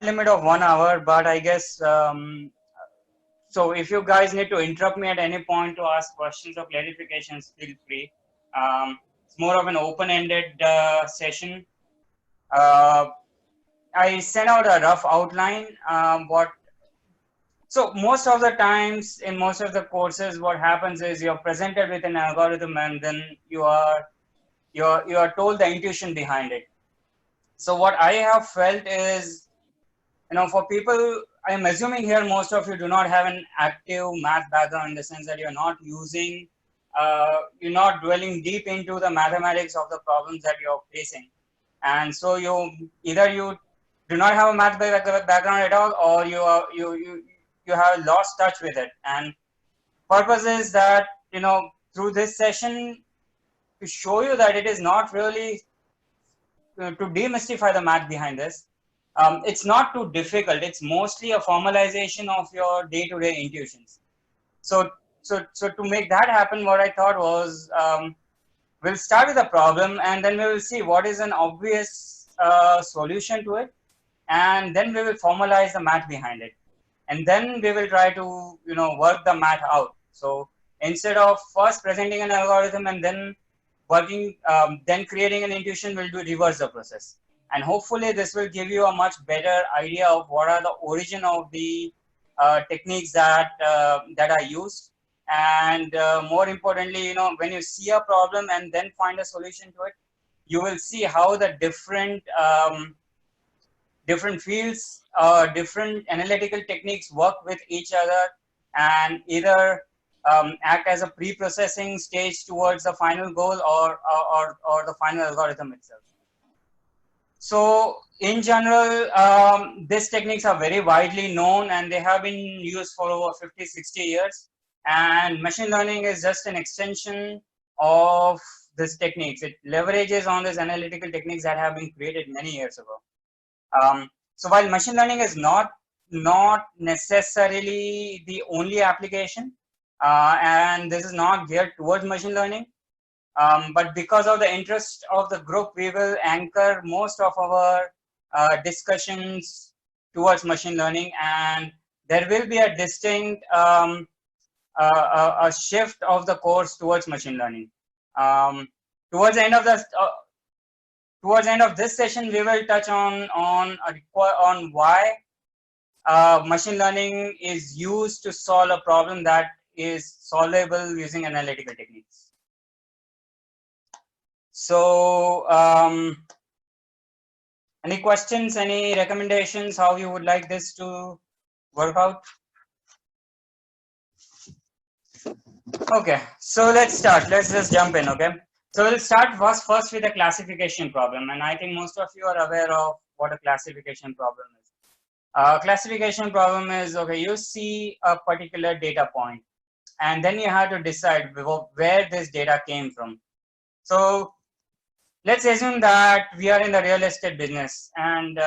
limit of 1 hour, but I guess, so if you guys need to interrupt me at any point to ask questions or clarifications, feel free. It's more of an open-ended session. I sent out a rough outline. So most of the times in most of the courses, what happens is you're presented with an algorithm and then you are told the intuition behind it. So what I have felt is, for people, I'm assuming here most of you do not have an active math background in the sense that you're not using, you're not dwelling deep into the mathematics of the problems that you're facing. And so you do not have a math background at all, or you have lost touch with it. And purpose is that, through this session, to show you that it is not really to demystify the math behind this. It's not too difficult. It's mostly a formalization of your day-to-day intuitions. So to make that happen, what I thought was, we'll start with a problem and then we will see what is an obvious solution to it. And then we will formalize the math behind it. And then we will try to, work the math out. So instead of first presenting an algorithm and then then creating an intuition, we'll reverse the process. And hopefully this will give you a much better idea of what are the origin of the techniques that are used. And more importantly, when you see a problem and then find a solution to it, you will see how the different fields, different analytical techniques work with each other and either act as a pre-processing stage towards the final goal or the final algorithm itself. So in general, these techniques are very widely known and they have been used for over 50-60 years. And machine learning is just an extension of these techniques. It leverages on these analytical techniques that have been created many years ago. So while machine learning is not necessarily the only application, and this is not geared towards machine learning, but because of the interest of the group, we will anchor most of our discussions towards machine learning, and there will be a distinct a shift of the course towards machine learning. Towards the end of this session, we will touch on why machine learning is used to solve a problem that is solvable using analytical techniques. So, any questions, any recommendations, how you would like this to work out? Okay, so let's start. Let's just jump in, okay? So we'll start first with a classification problem, and I think most of you are aware of what a classification problem is. Classification problem is, okay, you see a particular data point, and then you have to decide where this data came from. So let's assume that we are in the real estate business, and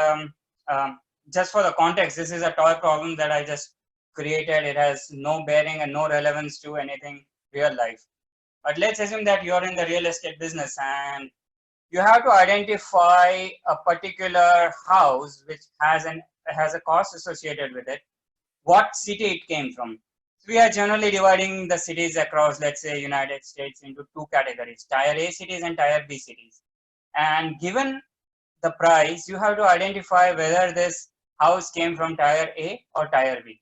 just for the context, this is a toy problem that I just created. It has no bearing and no relevance to anything real life. But let's assume that you're in the real estate business and you have to identify a particular house which has a cost associated with it, what city it came from. So we are generally dividing the cities across, let's say, United States into two categories, Tier A cities and Tier B cities. And given the price, you have to identify whether this house came from Tier A or Tier B.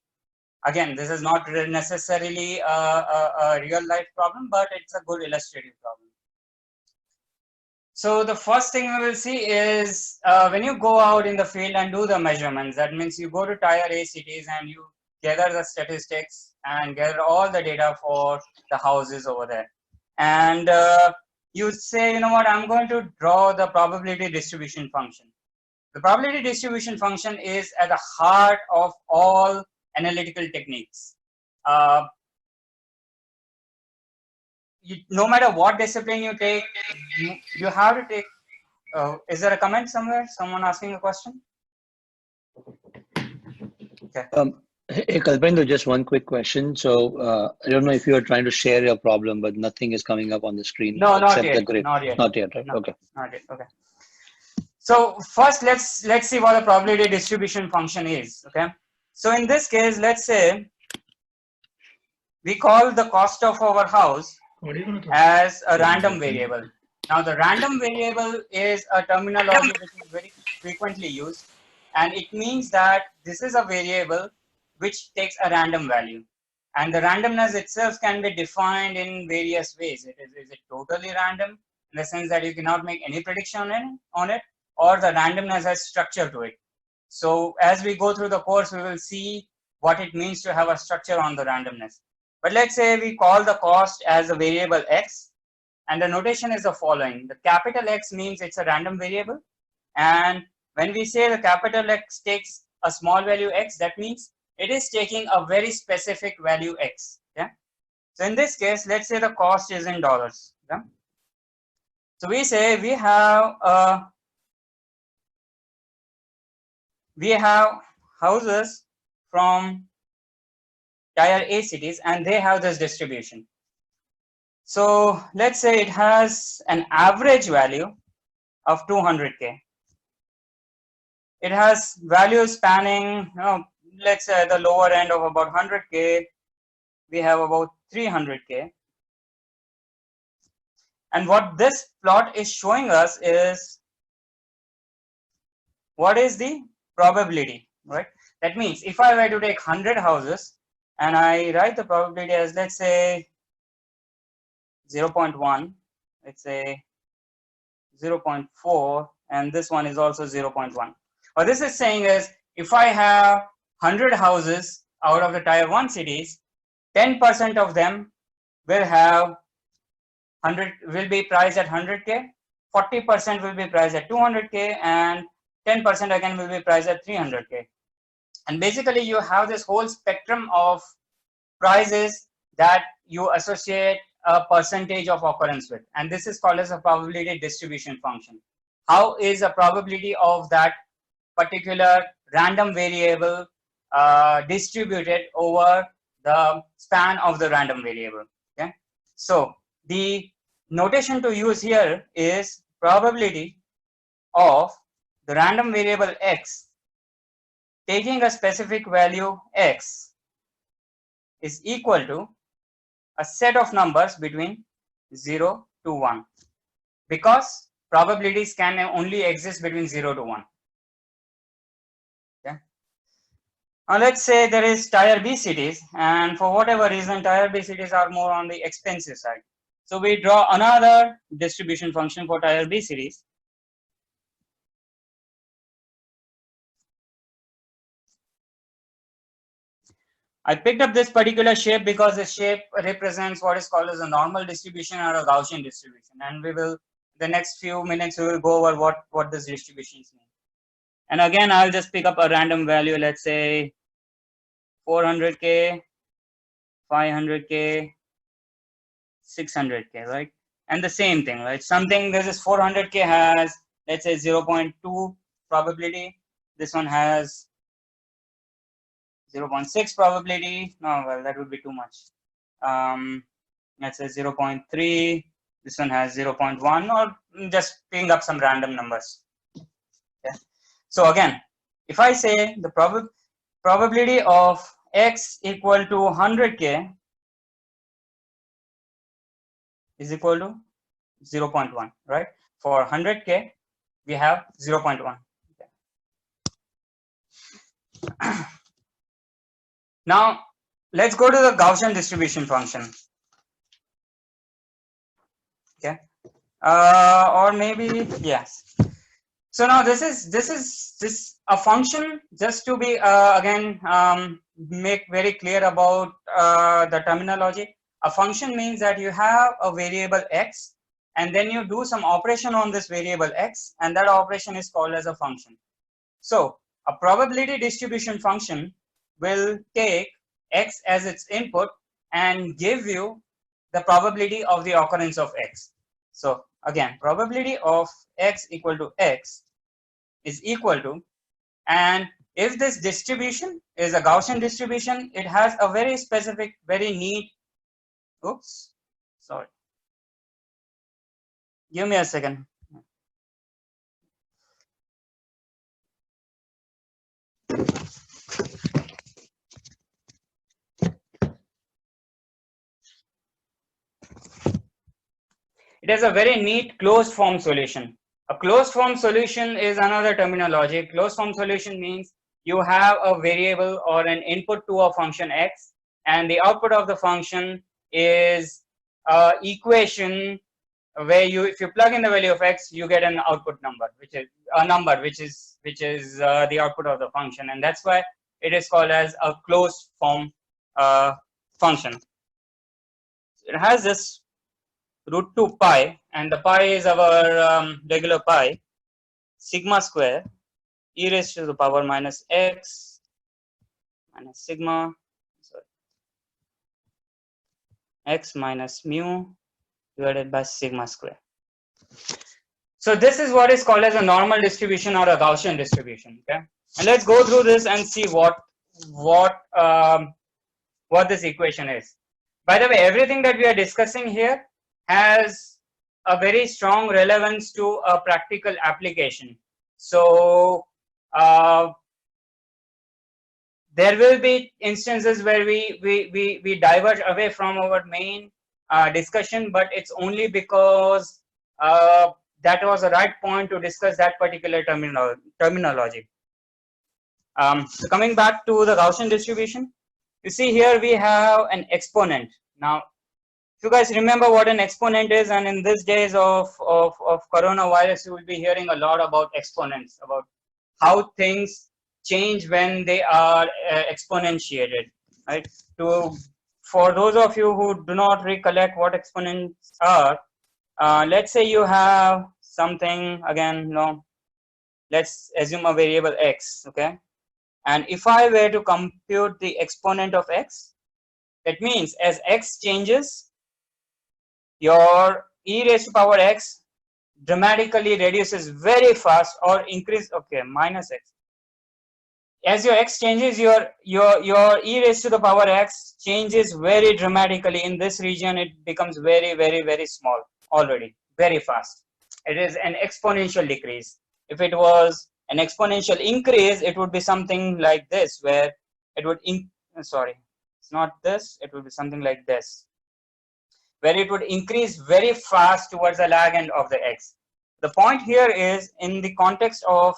Again, this is not necessarily a real life problem, but it's a good illustrative problem. So the first thing we will see is when you go out in the field and do the measurements, that means you go to Tier A cities and you gather the statistics and gather all the data for the houses over there. And you say, you know what, I'm going to draw the probability distribution function. The probability distribution function is at the heart of all analytical techniques. No matter what discipline you take, you have to take. Is there a comment somewhere? Someone asking a question? Okay. Hey, Kalpendra, just one quick question. So I don't know if you are trying to share your problem, but nothing is coming up on the screen. No, not except yet. The grid. Not yet. Not yet, right? No, okay. Not yet. Okay. So first, let's see what the probability distribution function is. Okay. So in this case, let's say we call the cost of our house as a random variable. Now the random variable is a terminology which is very frequently used, and it means that this is a variable which takes a random value, and the randomness itself can be defined in various ways. Is it totally random in the sense that you cannot make any prediction on it, or the randomness has structure to it. So as we go through the course, we will see what it means to have a structure on the randomness. But let's say we call the cost as a variable x, and the notation is the following. The capital X means it's a random variable, and when we say the capital X takes a small value x, that means it is taking a very specific value x. Yeah. So in this case, let's say the cost is in dollars. Yeah? So we say we have houses from tier A cities, and they have this distribution. So let's say it has an average value of 200K. It has values spanning, let's say the lower end of about 100K, we have about 300K. And what this plot is showing us is what is the probability, right? That means if I were to take 100 houses and I write the probability as, let's say, 0.1, let's say 0.4, and this one is also 0.1. What this is saying is, if I have 100 houses out of the tier 1 cities, 10% of them will have 100, will be priced at 100K, 40% will be priced at 200K, and 10% again will be priced at 300K. And basically you have this whole spectrum of prices that you associate a percentage of occurrence with, and this is called as a probability distribution function. How is a probability of that particular random variable distributed over the span of the random variable? Okay, so the notation to use here is probability of the random variable x taking a specific value x is equal to a set of numbers between 0 to 1, because probabilities can only exist between 0 to 1. Okay. Now let's say there is tier B cities, and for whatever reason tier B cities are more on the expensive side. So we draw another distribution function for tier B cities. I picked up this particular shape because the shape represents what is called as a normal distribution or a Gaussian distribution, and we will, the next few minutes, we will go over what this distributions mean. And again, I'll just pick up a random value, let's say 400K, 500K, 600K, right? And the same thing, right? Something, this is 400K has, let's say 0.2 probability. This one has 0.6 probability. No, well, that would be too much. Let's say 0.3. This one has 0.1, or just picking up some random numbers. Okay. So again, if I say the probability of x equal to 100K is equal to 0.1, right? For 100K, we have 0.1. Okay. Now, let's go to the Gaussian distribution function. Okay, or maybe yes. So now this is a function, just to be again make very clear about the terminology. A function means that you have a variable x, and then you do some operation on this variable x, and that operation is called as a function. So a probability distribution function will take x as its input and give you the probability of the occurrence of x. So again, probability of x equal to x is equal to, and if this distribution is a Gaussian distribution, it has a very specific, very neat, oops, sorry, give me a second. It is a very neat closed form solution. A closed form solution is another terminology. Closed form solution means you have a variable or an input to a function x, and the output of the function is a equation where you, if you plug in the value of x, you get an output number, which is a number, which is the output of the function, and that's why it is called as a closed form function. It has this root 2 pi, and the pi is our regular pi, sigma square e raised to the power minus x minus sigma, sorry, x minus mu divided by sigma square. So this is what is called as a normal distribution or a Gaussian distribution. Okay, and let's go through this and see what this equation is. By the way, everything that we are discussing here has a very strong relevance to a practical application. So there will be instances where we diverge away from our main discussion, but it's only because that was the right point to discuss that particular terminology. So coming back to the Gaussian distribution, you see here we have an exponent. Now, if you guys remember what an exponent is, and in these days of coronavirus, you will be hearing a lot about exponents, about how things change when they are exponentiated, right? For those of you who do not recollect what exponents are, let's say you have something, again, let's assume a variable x, okay? And if I were to compute the exponent of x, it means as x changes, your e raised to power x dramatically reduces very fast or increase, okay, minus x. As your x changes, your e raised to the power x changes very dramatically. In this region, it becomes very, very, very small already, very fast. It is an exponential decrease. If it was an exponential increase, it would be something like this, where it would sorry, it's not this, it would be something like this, where it would increase very fast towards the lag end of the x. The point here is, in the context of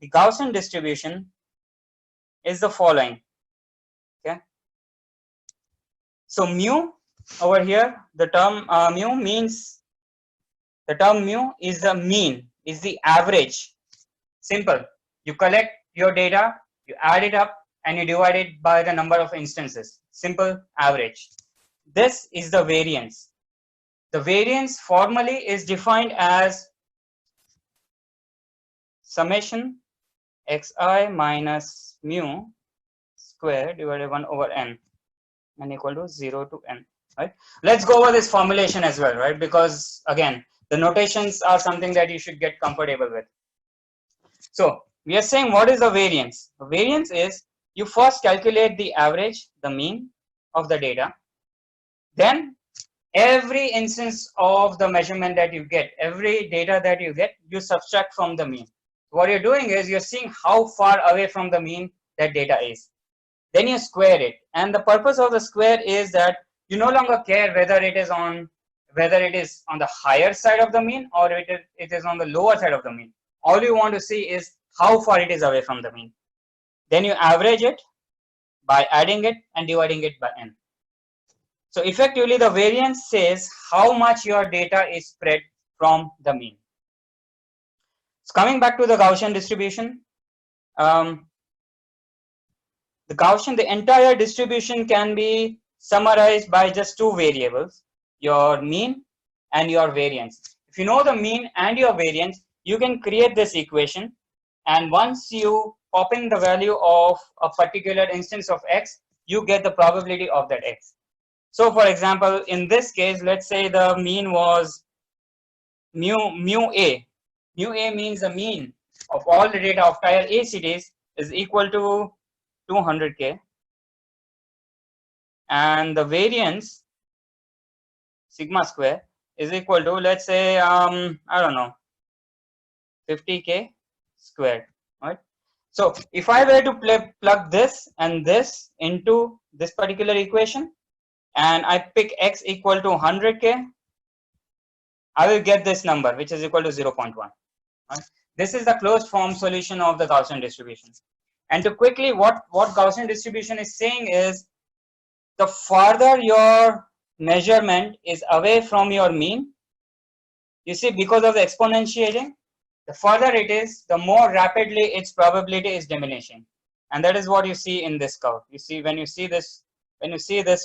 the Gaussian distribution, is the following. Okay, so mu over here, the term mu means, the term mu is the mean, is the average. Simple. You collect your data, you add it up, and you divide it by the number of instances. Simple average. This is the variance. The variance formally is defined as summation xi minus mu square divided 1 over n equal to 0 to n, right? Let's go over this formulation as well, right? Because again, the notations are something that you should get comfortable with. So we are saying, what is the variance? The variance is, you first calculate the average, the mean of the data, then every instance of the measurement that you get, every data that you get, you subtract from the mean. What you're doing is, you're seeing how far away from the mean that data is. Then you square it, and the purpose of the square is that you no longer care whether it is on the higher side of the mean or it is on the lower side of the mean. All you want to see is how far it is away from the mean. Then you average it by adding it and dividing it by n. So effectively, the variance says how much your data is spread from the mean. So coming back to the Gaussian distribution, the entire distribution can be summarized by just two variables, your mean and your variance. If you know the mean and your variance, you can create this equation, and once you pop in the value of a particular instance of x, you get the probability of that x. So for example, in this case, let's say the mean was mu a. Mu a means the mean of all the data of tier A cities is equal to 200k, and the variance sigma square is equal to, let's say, I don't know, 50k squared, right? So if I were to plug this and this into this particular equation, and I pick x equal to 100k, I will get this number, which is equal to 0.1. Right? This is the closed form solution of the Gaussian distribution. And to quickly, what Gaussian distribution is saying is, the farther your measurement is away from your mean, you see, because of the exponentiating, the further it is, the more rapidly its probability is diminishing. And that is what you see in this curve. You see, when you see this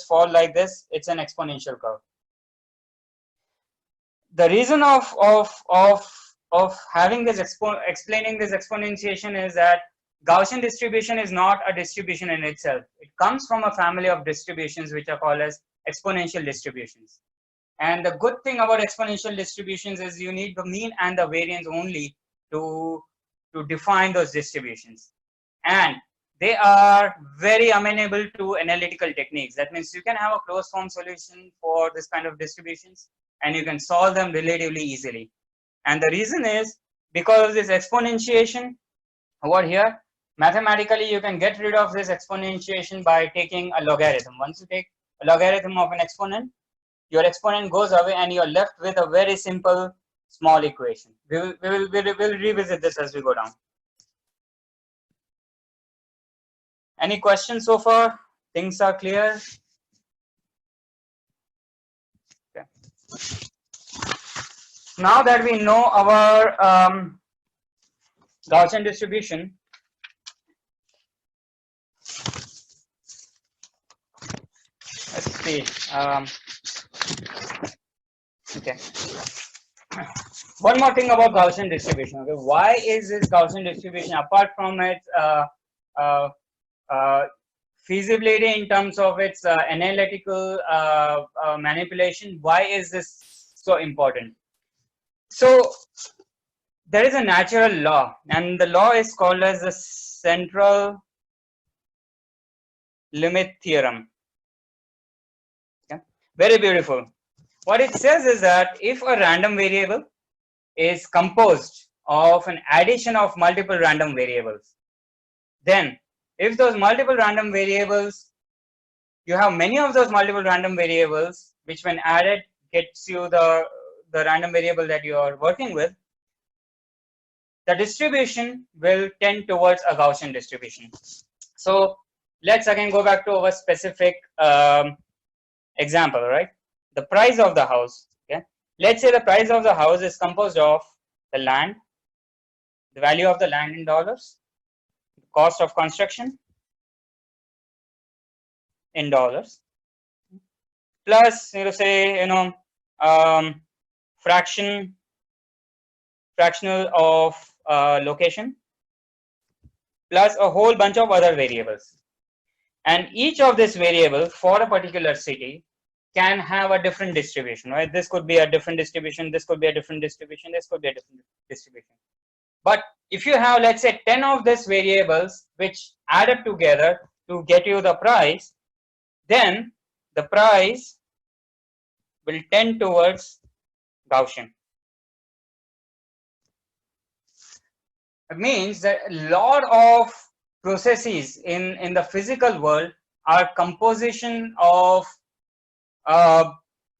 fall like this, it's an exponential curve. The reason of having this explaining this exponentiation is that Gaussian distribution is not a distribution in itself. It comes from a family of distributions which are called as exponential distributions. And the good thing about exponential distributions is you need the mean and the variance only to define those distributions. And they are very amenable to analytical techniques. That means you can have a closed form solution for this kind of distributions, and you can solve them relatively easily. And the reason is because of this exponentiation over here, mathematically you can get rid of this exponentiation by taking a logarithm. Once you take a logarithm of an exponent, your exponent goes away and you're left with a very simple small equation. We'll revisit this as we go down. Any questions so far? Things are clear? Okay. Now that we know our Gaussian distribution, let's see. Okay. One more thing about Gaussian distribution. Okay, why is this Gaussian distribution, apart from its feasibility in terms of its analytical manipulation, why is this so important? So there is a natural law, and the law is called as the central limit theorem. Okay, very beautiful. What it says is that if a random variable is composed of an addition of multiple random variables, then if those multiple random variables, you have many of those multiple random variables, which when added gets you the random variable that you are working with, the distribution will tend towards a Gaussian distribution. So let's again go back to our specific example, right? The price of the house. Okay, let's say the price of the house is composed of the land, the value of the land in dollars, the cost of construction in dollars, plus fractional of location, plus a whole bunch of other variables. And each of this variable for a particular city can have a different distribution, right? This could be a different distribution, this could be a different distribution, this could be a different distribution. But if you have, let's say, 10 of these variables which add up together to get you the price, then the price will tend towards Gaussian. It means that a lot of processes in the physical world are composition of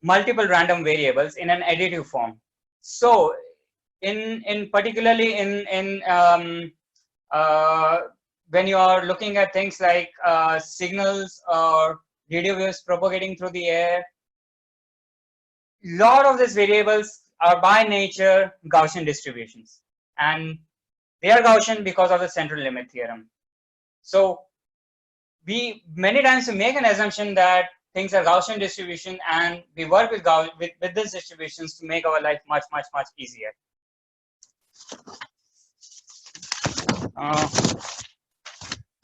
multiple random variables in an additive form. So in particularly when you are looking at things like signals or radio waves propagating through the air, lot of these variables are by nature Gaussian distributions, and they are Gaussian because of the central limit theorem. So we many times make an assumption that things are Gaussian distribution, and we work with these distributions to make our life much easier.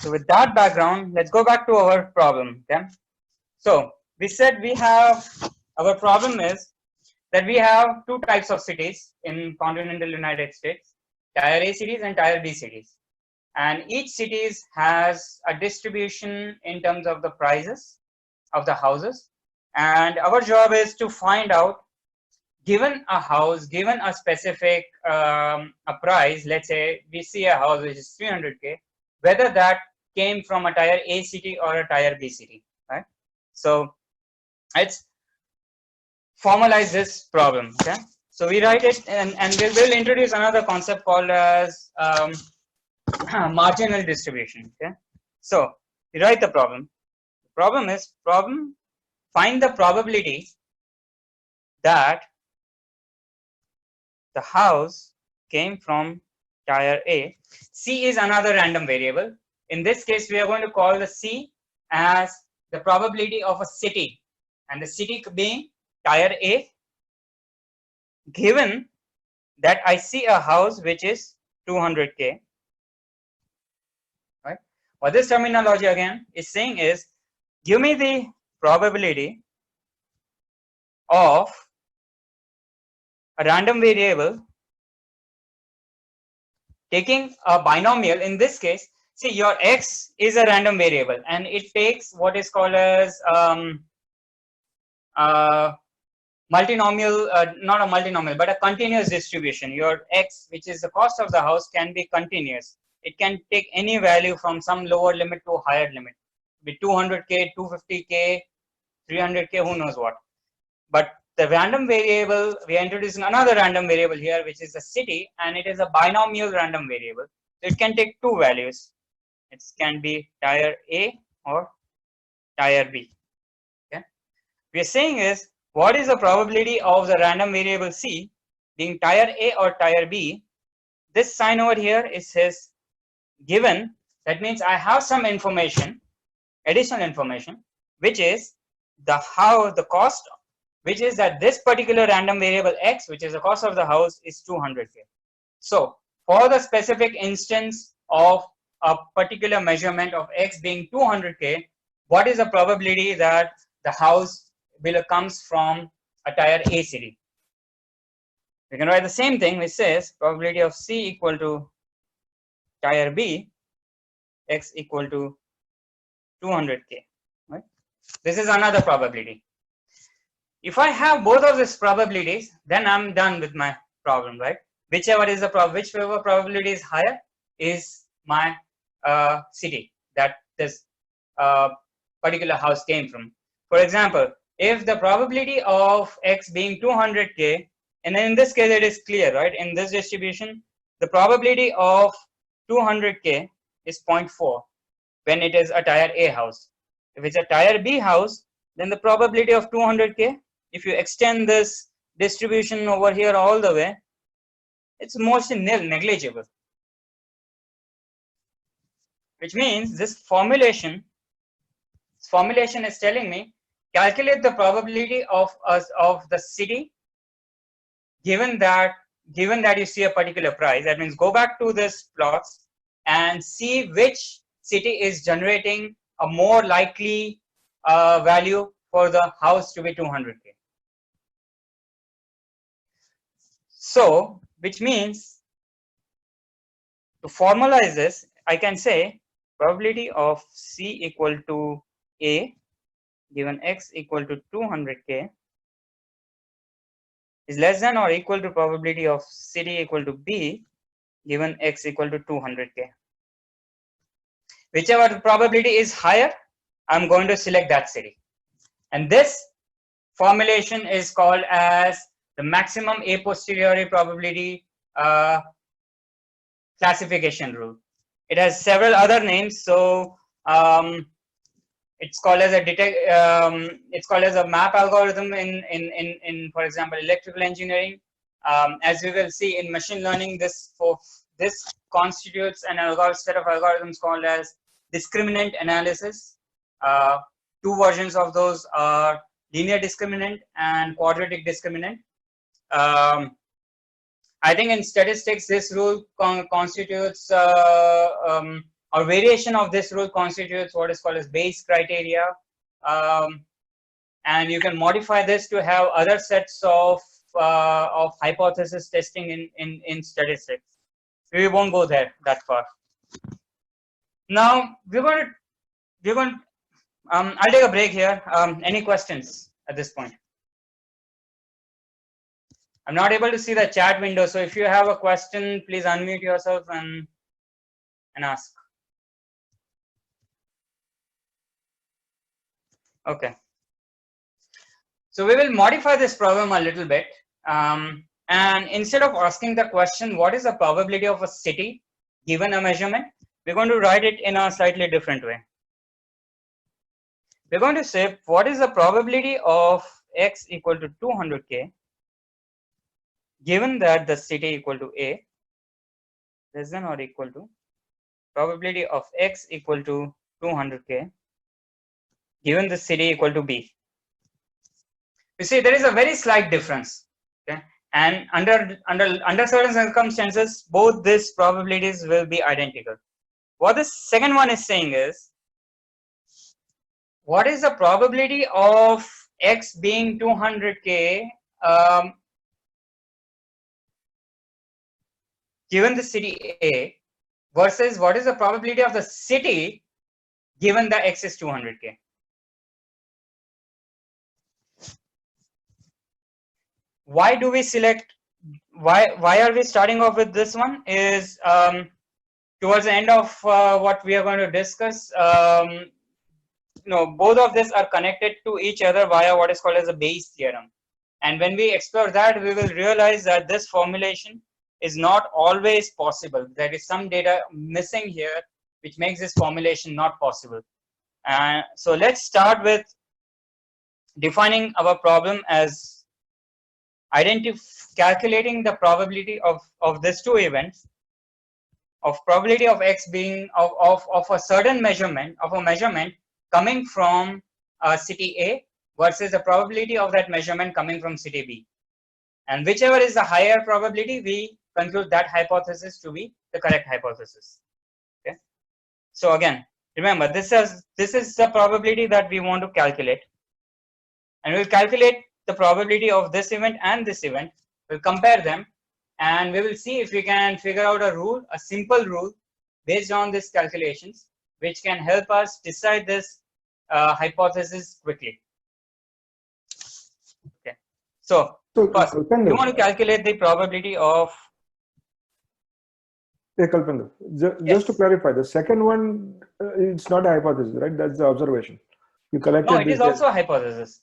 So with that background, let's go back to our problem. Okay? So we said we have, our problem is that we have two types of cities in continental United States, Tier A cities and Tier B cities. And each city has a distribution in terms of the prices of the houses. And our job is to find out, given a house, given a specific a price, let's say we see a house which is 300K, whether that came from a tier A city or a tier B city, right? So let's formalize this problem. Okay, so we write it, and we'll introduce another concept called as marginal distribution. Okay, so we write the problem. The problem is find the probability that the house came from tier A. C is another random variable. In this case, we are going to call the C as the probability of a city, and the city being tier A, given that I see a house which is 200K. Right? What this terminology again is saying is, give me the probability of a random variable taking a binomial. In this case, see, your x is a random variable and it takes what is called as multinomial, not a multinomial, but a continuous distribution. Your x, which is the cost of the house, can be continuous. It can take any value from some lower limit to a higher limit, be 200K, 250K, 300K, who knows what. But the random variable, we are introducing another random variable here, which is the city, and it is a binomial random variable. So it can take two values. It can be tier A or tier B. Okay. We are saying is, what is the probability of the random variable C being tier A or tier B? This sign over here is his given. That means I have some information, additional information, which is the cost, which is that this particular random variable x, which is the cost of the house, is 200K. So for the specific instance of a particular measurement of x being 200K, what is the probability that the house comes from a tier A city? We can write the same thing, which says probability of C equal to tier B, x equal to 200K. Right? This is another probability. If I have both of these probabilities, then I'm done with my problem, right? Whichever probability is higher is my city that this particular house came from. For example, if the probability of x being 200K, and in this case it is clear, right? In this distribution, the probability of 200K is 0.4 when it is a tier A house. If it's a tier B house, then the probability of 200K, if you extend this distribution over here all the way, it's mostly nil, negligible. Which means this formulation is telling me calculate the probability of the city given that you see a particular price. That means go back to this plots and see which city is generating a more likely value for the house to be 200K. So, which means to formalize this, I can say probability of C equal to A given x equal to 200K is less than or equal to probability of city equal to B given x equal to 200K. Whichever probability is higher, I'm going to select that city. And this formulation is called as the maximum a posteriori probability classification rule. It has several other names, so it's called as a map algorithm in for example electrical engineering. As we will see in machine learning, this constitutes an set of algorithms called as discriminant analysis. Two versions of those are linear discriminant and quadratic discriminant. I think in statistics, this rule constitutes or variation of this rule constitutes what is called as Bayes criteria, and you can modify this to have other sets of hypothesis testing in statistics. We won't go there that far. Now I'll take a break here. Any questions at this point? I'm not able to see the chat window, so if you have a question, please unmute yourself and ask. Okay. So we will modify this problem a little bit. And instead of asking the question, what is the probability of a city given a measurement, we're going to write it in a slightly different way. We're going to say, what is the probability of x equal to 200k given that the city equal to A less than or equal to probability of x equal to 200k given the city equal to B. You see, there is a very slight difference. Okay, and under certain circumstances, both these probabilities will be identical. What the second one is saying is, what is the probability of x being 200k given the city A versus what is the probability of the city given the x is 200k. Why do we select, why are we starting off with this one is towards the end of what we are going to discuss, both of these are connected to each other via what is called as a Bayes theorem. And when we explore that, we will realize that this formulation is not always possible. There is some data missing here which makes this formulation not possible. So let's start with defining our problem as calculating the probability of these two events, of probability of x being of a certain measurement, of a measurement coming from city A versus the probability of that measurement coming from city B. And whichever is the higher probability, we conclude that hypothesis to be the correct hypothesis. Okay. So again, remember, this is the probability that we want to calculate, and we'll calculate the probability of this event and this event. We'll compare them, and we will see if we can figure out a rule, a simple rule based on these calculations, which can help us decide this hypothesis quickly. Okay. So first, you want to calculate the probability of. Yeah, Kalpendra, just to clarify, the second one, it's not a hypothesis, right? That's the observation. You collected. No, it is also a hypothesis.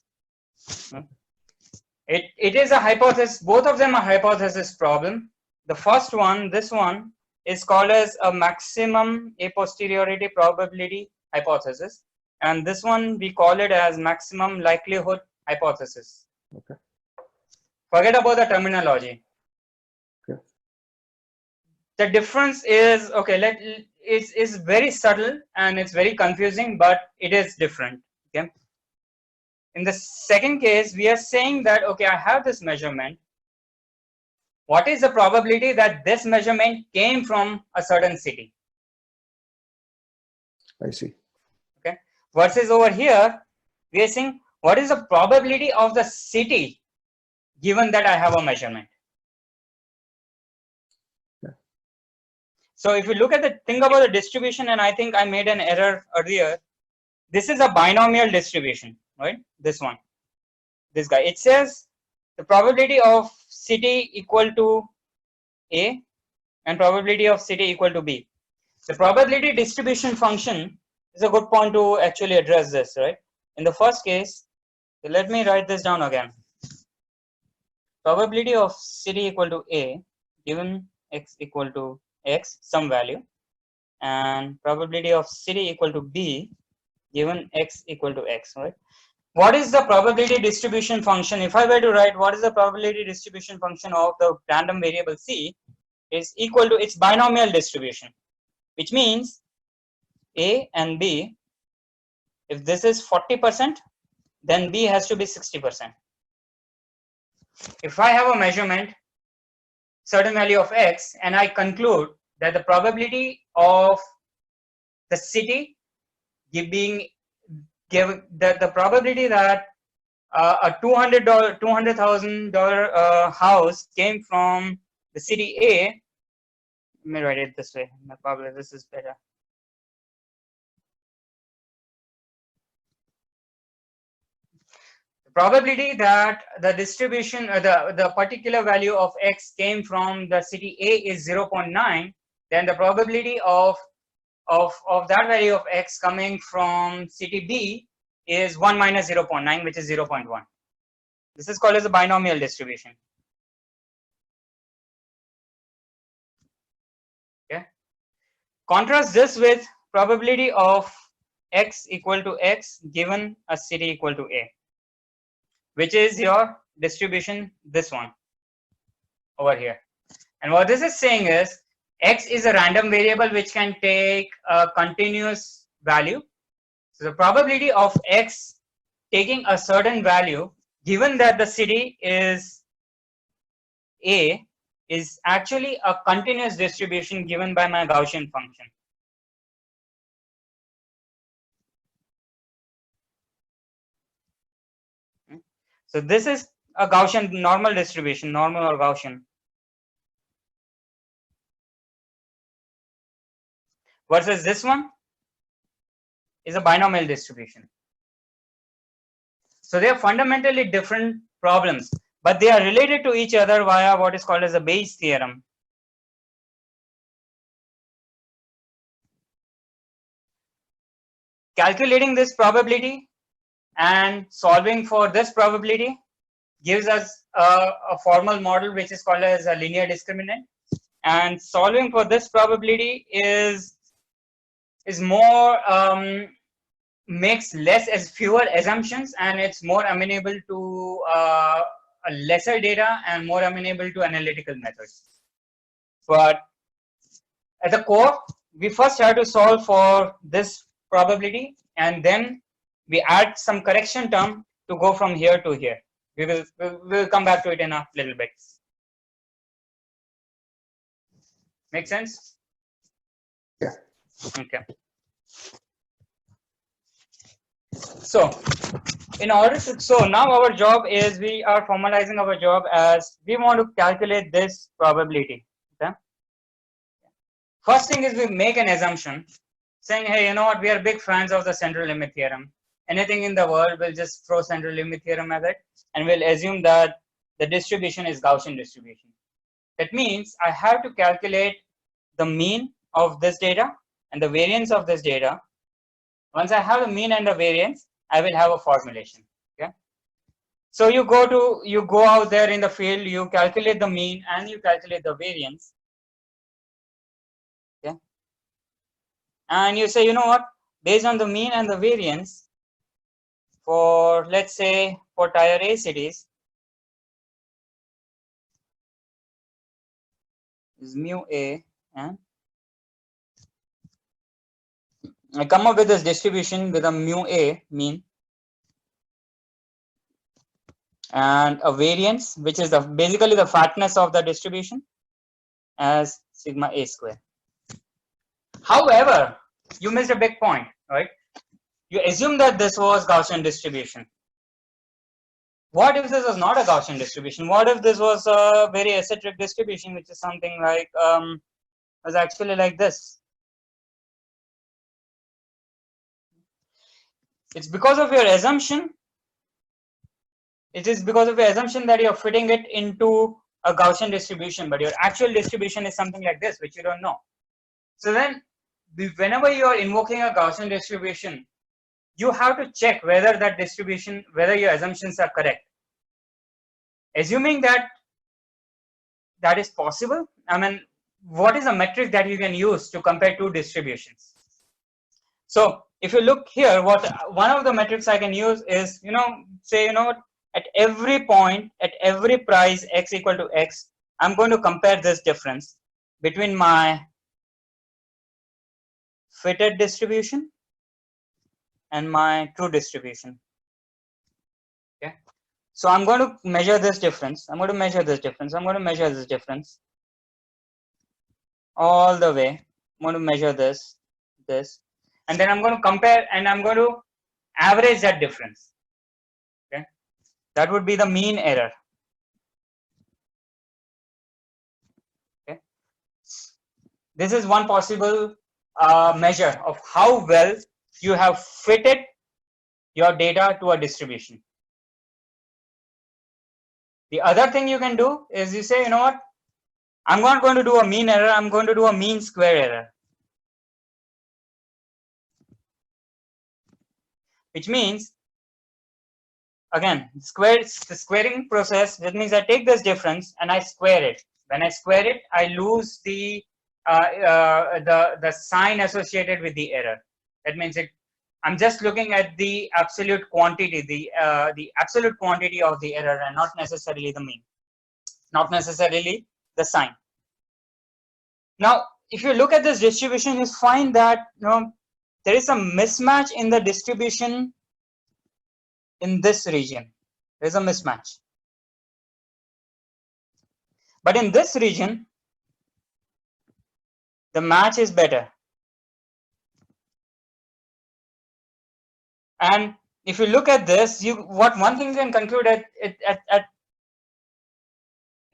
It is a hypothesis. Both of them are hypothesis problem. The first one, this one, is called as a maximum a posteriority probability hypothesis, and this one we call it as maximum likelihood hypothesis. Okay. Forget about the terminology. Okay. The difference is, okay, it's very subtle and it's very confusing, but it is different. Okay. In the second case, we are saying that, okay, I have this measurement. What is the probability that this measurement came from a certain city? I see. Okay. Versus over here, we are saying, what is the probability of the city given that I have a measurement? Yeah. So if you look at think about the distribution, and I think I made an error earlier. This is a binomial distribution, right? This one, this guy. It says the probability of city equal to A and probability of city equal to B. The probability distribution function is a good point to actually address this, right? In the first case, let me write this down again. Probability of city equal to A given x equal to x, some value, and probability of city equal to B given x equal to x, right? What is the probability distribution function? If I were to write what is the probability distribution function of the random variable C, is equal to its binomial distribution, which means A and B, if this is 40%, then B has to be 60%. If I have a measurement, certain value of x, and I conclude that the probability of the city being given the probability that a $200,000 house came from the city A. Let me write it this way. Probably this is better. The probability that the distribution, the particular value of x came from the city A is 0.9, then the probability of that value of x coming from city B is 1 minus 0.9, which is 0.1. This is called as a binomial distribution. Okay. Contrast this with probability of x equal to x given a city equal to A, which is your distribution, this one over here. And what this is saying is x is a random variable which can take a continuous value. So the probability of x taking a certain value given that the city is A is actually a continuous distribution given by my Gaussian function. So this is a Gaussian normal distribution, normal or Gaussian. Versus this one is a binomial distribution. So they are fundamentally different problems, but they are related to each other via what is called as a Bayes theorem. Calculating this probability and solving for this probability gives us a formal model which is called as a linear discriminant, and solving for this probability is more makes less as fewer assumptions, and it's more amenable to a lesser data and more amenable to analytical methods. But at the core, we first have to solve for this probability, and then we add some correction term to go from here to here. We will come back to it in a little bit. Make sense? Yeah. Okay. So in order to, so now our job is, we are formalizing our job as we want to calculate this probability. Okay. First thing is we make an assumption saying, hey, you know what, we are big fans of the central limit theorem. Anything in the world, we'll just throw central limit theorem at it, and we'll assume that the distribution is Gaussian distribution. That means I have to calculate the mean of this data and the variance of this data. Once I have the mean and the variance, I will have a formulation. Okay. So you go out there in the field, you calculate the mean and you calculate the variance. Okay. And you say, you know what, based on the mean and the variance for, let's say, for tier A cities is mu A, and I come up with this distribution with a mu A mean and a variance, which is basically the fatness of the distribution, as sigma A square. However, you missed a big point, right? You assume that this was Gaussian distribution. What if this was not a Gaussian distribution? What if this was a very eccentric distribution, which is something like was actually like this? It's because of your assumption. It is because of your assumption that you're fitting it into a Gaussian distribution, but your actual distribution is something like this, which you don't know. So then, whenever you are invoking a Gaussian distribution, you have to check whether that distribution, whether your assumptions are correct. Assuming that that is possible, I mean, what is a metric that you can use to compare two distributions? So if you look here, one of the metrics I can use is, say, at every point, at every price x equal to x, I'm going to compare this difference between my fitted distribution and my true distribution. Okay. So I'm going to measure this difference. I'm going to measure this difference. I'm going to measure this difference all the way. I'm going to measure this, and then I'm going to compare, and I'm going to average that difference. Okay. That would be the mean error. Okay. This is one possible measure of how well you have fitted your data to a distribution. The other thing you can do is you say, you know what, I'm not going to do a mean error, I'm going to do a mean square error. Which means again, the squaring process, that means I take this difference and I square it. When I square it, I lose the sign associated with the error. That means I'm just looking at the absolute quantity, the absolute quantity of the error, and not necessarily the mean, not necessarily the sign. Now, if you look at this distribution, you find that there is a mismatch in the distribution in this region. There is a mismatch, but in this region, the match is better. And if you look at this, one thing you can conclude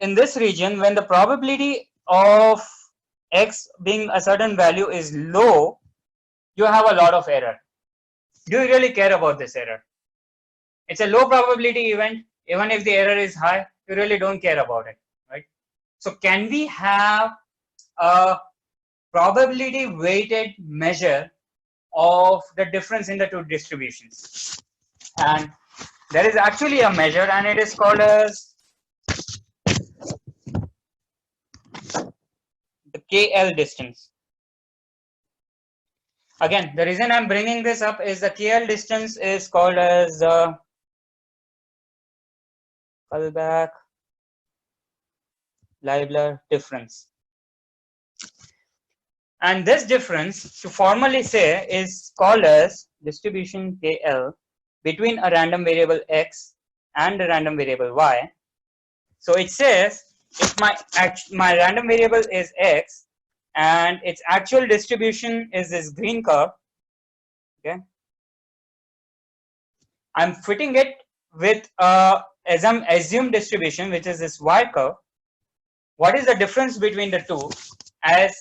in this region, when the probability of x being a certain value is low, you have a lot of error. Do you really care about this error? It's a low probability event. Even if the error is high, you really don't care about it, right? So can we have a probability weighted measure of the difference in the two distributions? And there is actually a measure, and it is called as the KL distance. Again, the reason I'm bringing this up is the KL distance is called as the Kullback-Leibler difference. And this difference, to formally say, is called as distribution KL between a random variable x and a random variable y. So it says if my random variable is x and its actual distribution is this green curve, okay, I'm fitting it with a assumed distribution, which is this y curve. What is the difference between the two? As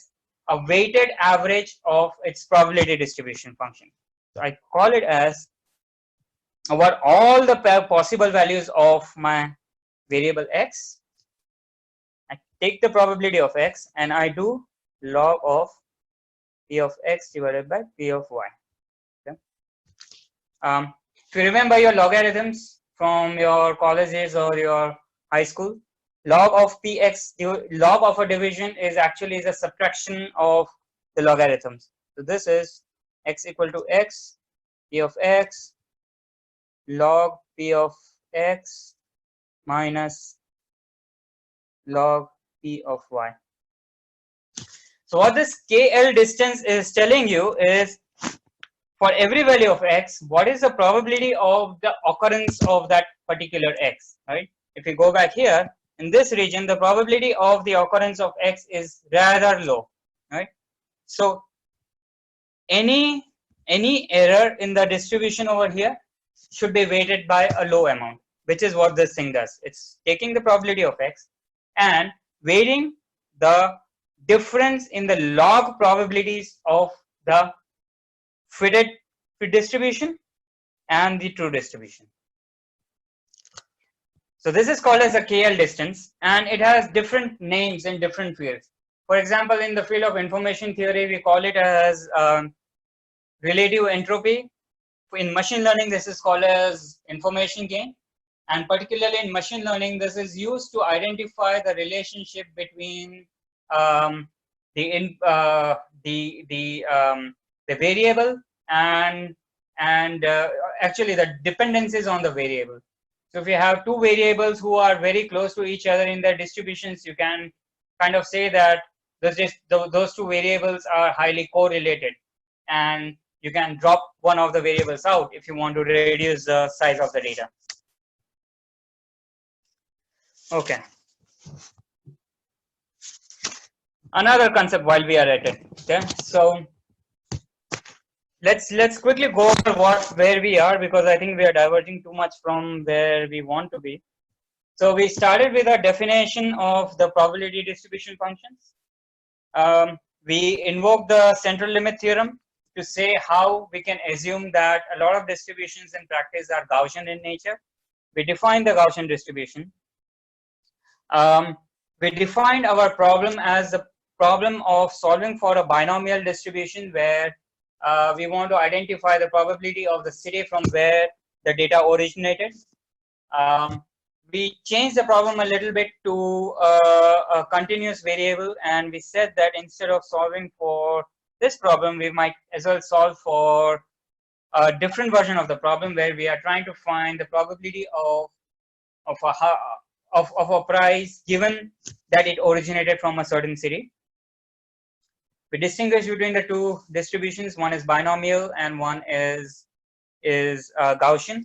a weighted average of its probability distribution function. So I call it as what all the possible values of my variable x. I take the probability of x and I do log of p of x divided by p of y. Okay. If you remember your logarithms from your colleges or your high school, log of px, log of a division is actually a subtraction of the logarithms. So this is x equal to x, p of x, log p of x minus log p of y. So what this KL distance is telling you is, for every value of x, what is the probability of the occurrence of that particular x, right? If we go back here, in this region, the probability of the occurrence of x is rather low, right? So any error in the distribution over here should be weighted by a low amount, which is what this thing does. It's taking the probability of x and weighting the difference in the log probabilities of the fitted distribution and the true distribution. So this is called as a KL distance, and it has different names in different fields. For example, in the field of information theory, we call it as relative entropy. In machine learning, this is called as information gain, and particularly in machine learning, this is used to identify the relationship between the variable and actually the dependencies on the variable. So if you have two variables who are very close to each other in their distributions, you can kind of say that those two variables are highly correlated, and you can drop one of the variables out if you want to reduce the size of the data. Okay. Another concept while we are at it. Okay. So let's quickly go over where we are, because I think we are diverging too much from where we want to be. So we started with a definition of the probability distribution functions. We invoked the central limit theorem to say how we can assume that a lot of distributions in practice are Gaussian in nature. We defined the Gaussian distribution. We defined our problem as the problem of solving for a binomial distribution where we want to identify the probability of the city from where the data originated. we changed the problem a little bit to a continuous variable, and we said that instead of solving for this problem, we might as well solve for a different version of the problem where we are trying to find the probability of a price given that it originated from a certain city. We distinguish between the two distributions. One is binomial and one is Gaussian.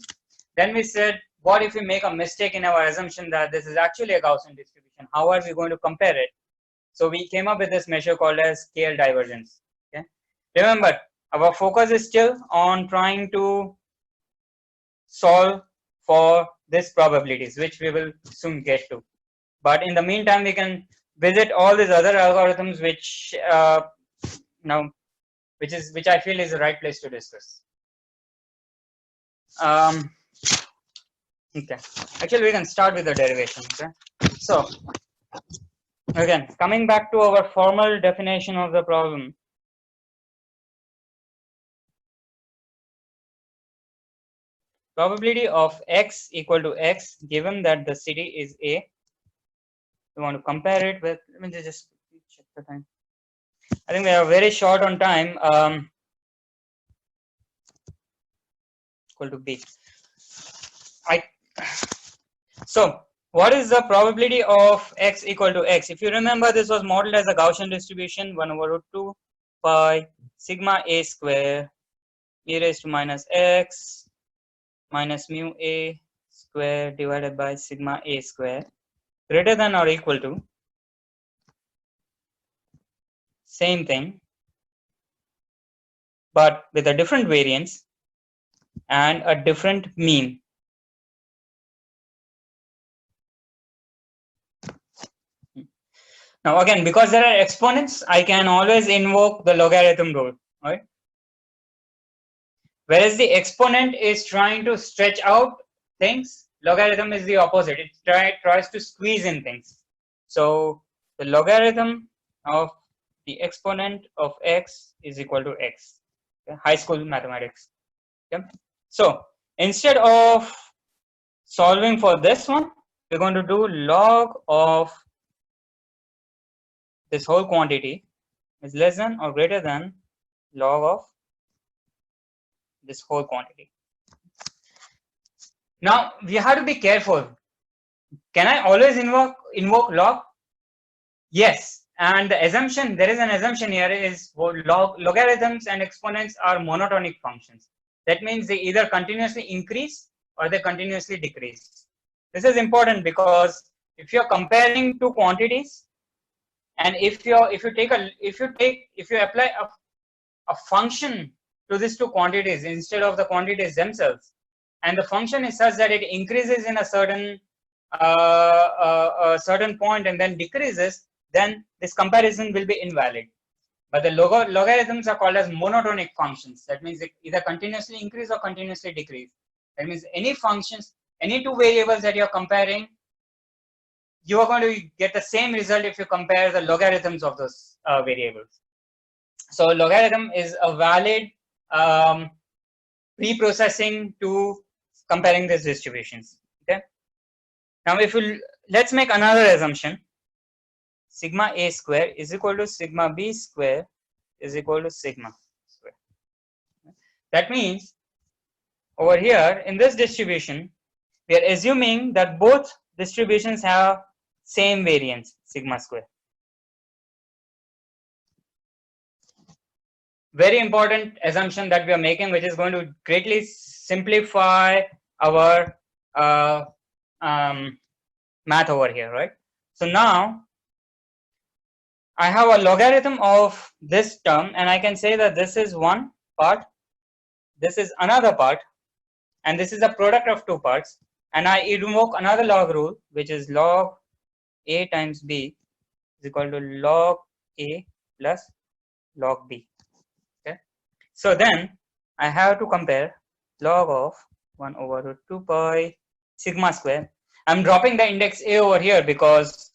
Then we said, what if we make a mistake in our assumption that this is actually a Gaussian distribution? How are we going to compare it? So we came up with this measure called as scale divergence. Okay. Remember, our focus is still on trying to solve for these probabilities, which we will soon get to. But in the meantime, we can visit all these other algorithms, which which I feel is the right place to discuss. Okay, actually we can start with the derivation. Okay, so again, coming back to our formal definition of the problem. Probability of x equal to x given that the city is A. We want to compare it with, let me just check the time. I think we are very short on time. Equal to B. So what is the probability of x equal to x? If you remember, this was modeled as a Gaussian distribution, 1 over root 2 pi sigma a square e raised to minus x minus mu a square divided by sigma a square greater than or equal to same thing but with a different variance and a different mean. Now again, because there are exponents, I can always invoke the logarithm rule, right? Whereas the exponent is trying to stretch out things, logarithm is the opposite. It tries to squeeze in things. So the logarithm of the exponent of x is equal to x. Okay? High school mathematics. Okay? So instead of solving for this one, we're going to do log of this whole quantity is less than or greater than log of this whole quantity. Now we have to be careful. Can I always invoke log? Yes, and the assumption, there is an assumption here, is logarithms and exponents are monotonic functions. That means they either continuously increase or they continuously decrease. This is important because if you're comparing two quantities, and if you apply a function to these two quantities instead of the quantities themselves, and the function is such that it increases in a certain point and then decreases, then this comparison will be invalid. But the logarithms are called as monotonic functions. That means they either continuously increase or continuously decrease. That means any functions, any two variables that you're comparing, you are going to get the same result if you compare the logarithms of those variables. So logarithm is a valid pre-processing to comparing these distributions. Okay. Now let's make another assumption. Sigma a square is equal to sigma b square is equal to sigma square. That means over here in this distribution, we are assuming that both distributions have same variance, sigma square. Very important assumption that we are making, which is going to greatly simplify our math over here, right? So now I have a logarithm of this term, and I can say that this is one part, this is another part, and this is a product of two parts, and I invoke another log rule, which is log a times b is equal to log a plus log b. Okay, so then I have to compare log of 1 over root 2 pi sigma square. I'm dropping the index a over here because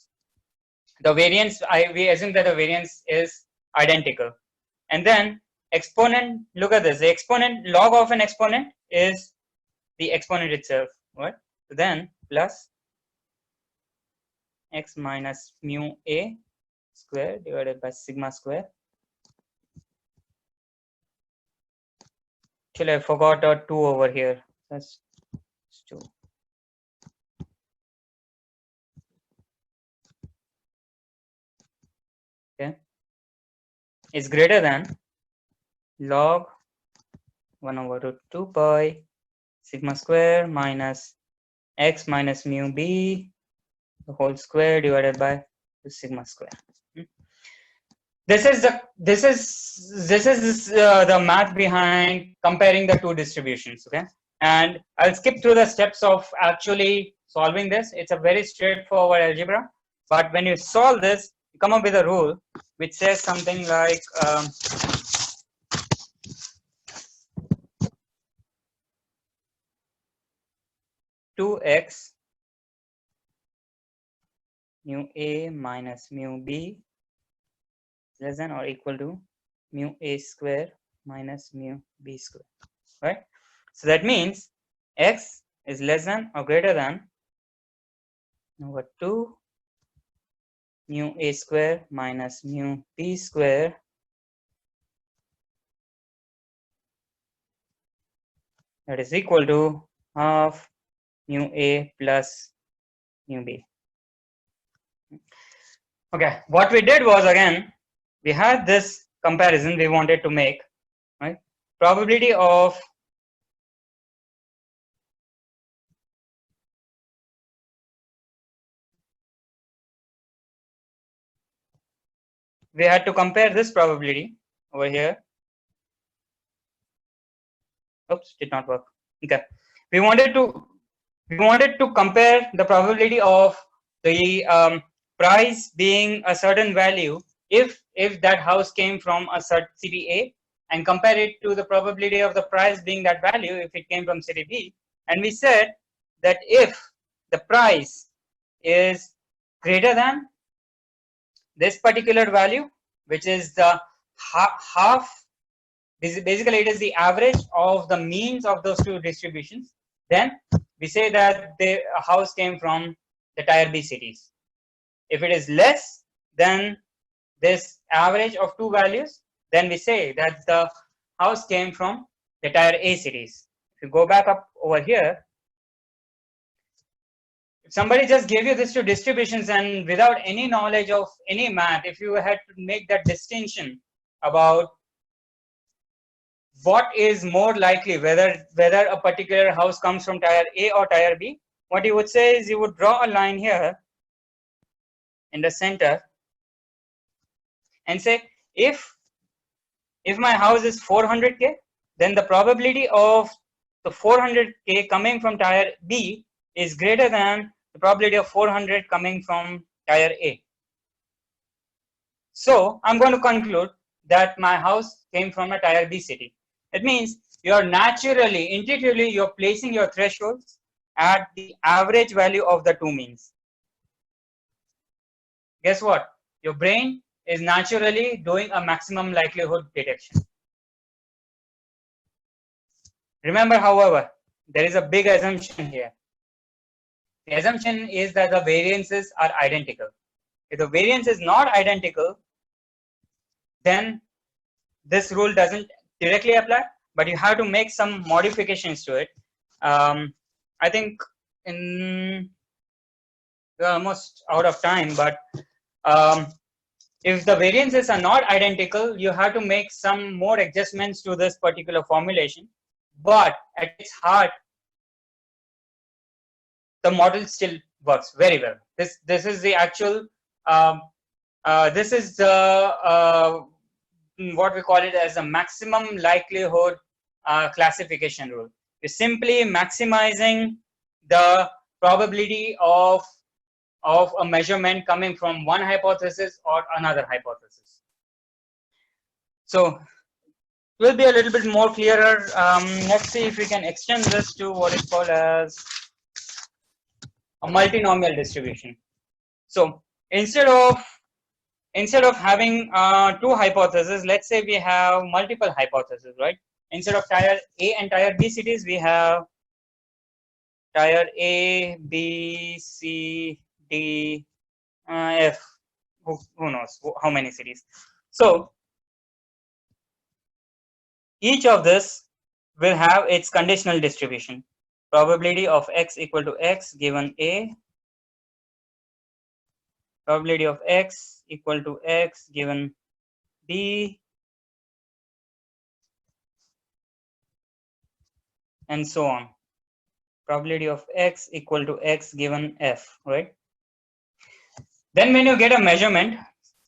the variance, we assume that the variance is identical. And then exponent, look at this, the exponent, log of an exponent is the exponent itself, right? then plus x minus mu a square divided by sigma square. Actually, I forgot a 2 over here. That's 2. Okay, is greater than log 1 over root 2 pi sigma square minus x minus mu b the whole square divided by the sigma square. This is the math behind comparing the two distributions. Okay, and I'll skip through the steps of actually solving this. It's a very straightforward algebra, but when you solve this, you come up with a rule which says something like 2x mu a minus mu b less than or equal to mu a square minus mu b square, right? So that means x is less than or greater than over 2 mu a square minus mu b square that is equal to half mu a plus mu b. Okay, what we did was, again, we had this comparison we wanted to make, right? Probability of we had to compare this probability over here. Oops, did not work. Okay, we wanted to compare the probability of the price being a certain value if that house came from a certain city A, and compare it to the probability of the price being that value if it came from city B. And we said that if the price is greater than this particular value, which is the half, basically it is the average of the means of those two distributions, then we say that the house came from the tier B cities. If it is less than this average of two values, then we say that the house came from the tier A cities. If you go back up over here, if somebody just gave you these two distributions and without any knowledge of any math, if you had to make that distinction about what is more likely, whether a particular house comes from tier A or tier B, what you would say is you would draw a line here in the center and say if my house is 400k, then the probability of the 400k coming from tier B is greater than the probability of 400 coming from tier A. So I'm going to conclude that my house came from a tier B city. It means you're naturally, intuitively, you're placing your thresholds at the average value of the two means. Guess what? Your brain is naturally doing a maximum likelihood detection. Remember, however, there is a big assumption here. The assumption is that the variances are identical. If the variance is not identical, then this rule doesn't directly apply, but you have to make some modifications to it. I think we're almost out of time, but if the variances are not identical, you have to make some more adjustments to this particular formulation. But at its heart, the model still works very well. This is the actual this is the what we call it as a maximum likelihood classification rule. You're simply maximizing the probability of a measurement coming from one hypothesis or another hypothesis. So it will be a little bit more clearer. Let's see if we can extend this to what is called as a multinomial distribution. So instead of having two hypotheses, let's say we have multiple hypotheses, right? Instead of tier A and tier B cities, we have tier A, B, C, D, F. Who knows how many cities? So each of this will have its conditional distribution. Probability of x equal to x given A. Probability of x equal to x given B. And so on. Probability of x equal to x given F, right? Then when you get a measurement,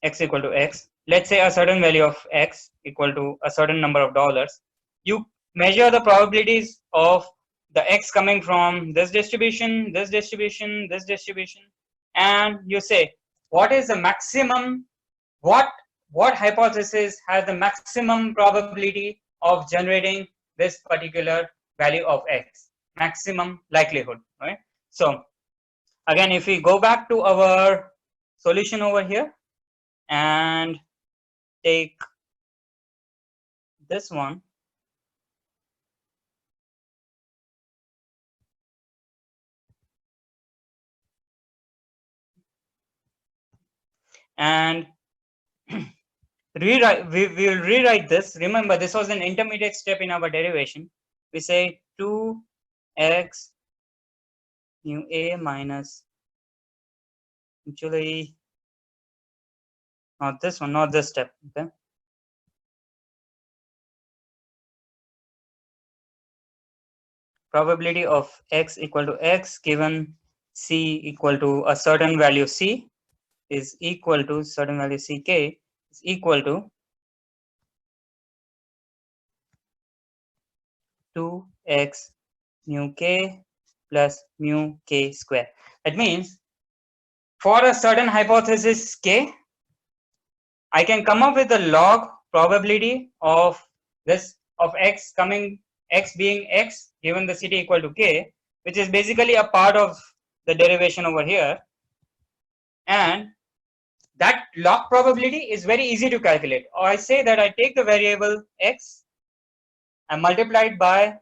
x equal to x, let's say a certain value of x equal to a certain number of dollars, you measure the probabilities of the x coming from this distribution, this distribution, this distribution, and you say, what is the maximum, what hypothesis has the maximum probability of generating this particular value of x, maximum likelihood, right? So again, if we go back to our solution over here and take this one, and rewrite, we will rewrite this. Remember, this was an intermediate step in our derivation. We say 2x mu a minus, actually not this one, not this step, okay? Probability of x equal to x given c equal to a certain value c is equal to certain value ck is equal to 2x mu k plus mu k square. That means for a certain hypothesis k, I can come up with the log probability of this, of x coming, x being x given the ct equal to k, which is basically a part of the derivation over here, and that log probability is very easy to calculate. Or I say that I take the variable x, I multiply it by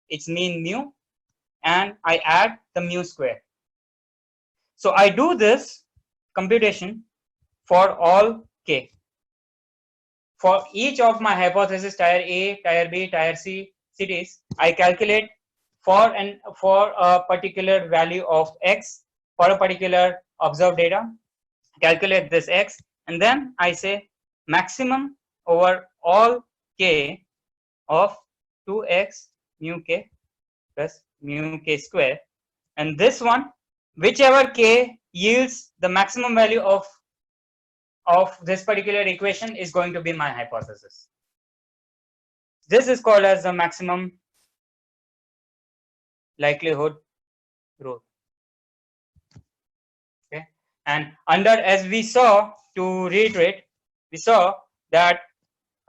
its mean mu, and I add the mu square. So I do this computation for all k. For each of my hypothesis, tier A, tier B, tier C cities, I calculate for a particular value of x, for a particular observed data, calculate this x, and then I say maximum over all k of 2x mu k plus mu k square, and this one, whichever k yields the maximum value of this particular equation, is going to be my hypothesis. This is called as the maximum likelihood rule. Okay, and under, as we saw, to reiterate, we saw that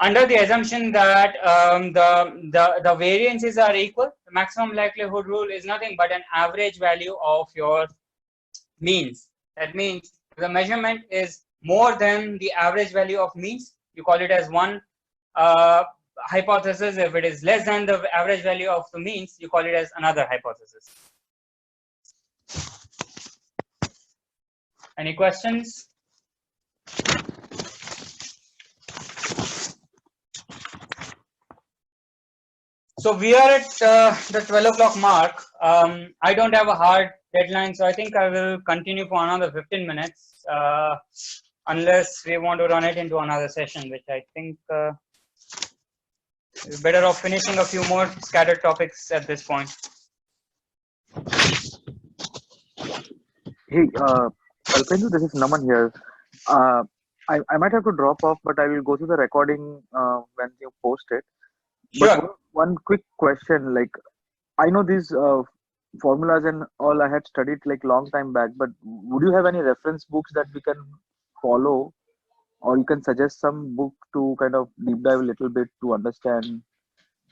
under the assumption that the variances are equal, the maximum likelihood rule is nothing but an average value of your means. That means if the measurement is more than the average value of means, you call it as one hypothesis. If it is less than the average value of the means, you call it as another hypothesis. Any questions? So we are at the 12 o'clock mark. I don't have a hard deadline, so I think I will continue for another 15 minutes, unless we want to run it into another session, which I think is better off finishing a few more scattered topics at this point. Hey, Alpendra, this is Naman here. I might have to drop off, but I will go through the recording when you post it. Sure. But one quick question, like, I know these formulas and all I had studied like long time back, but would you have any reference books that we can follow, or you can suggest some book to kind of deep dive a little bit to understand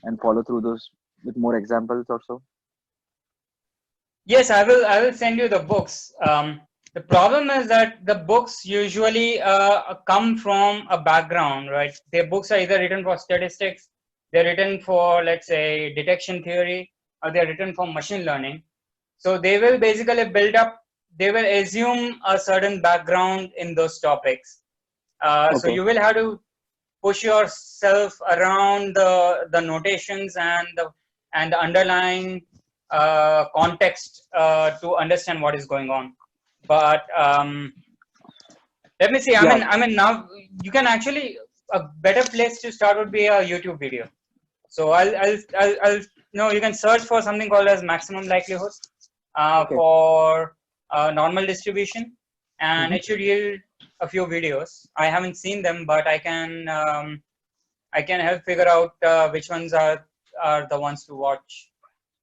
and follow through those with more examples or so? Yes, I will send you the books. The problem is that the books usually come from a background, right? Their books are either written for statistics, they're written for, let's say, detection theory, or they're written for machine learning. So they will basically build up, they will assume a certain background in those topics. So you will have to push yourself around the notations and the underlying context to understand what is going on. But let me see. I mean now you can actually, a better place to start would be a YouTube video. So I'll no, you can search for something called as maximum likelihood for normal distribution, and it should yield a few videos. I haven't seen them, but I can help figure out which ones are the ones to watch.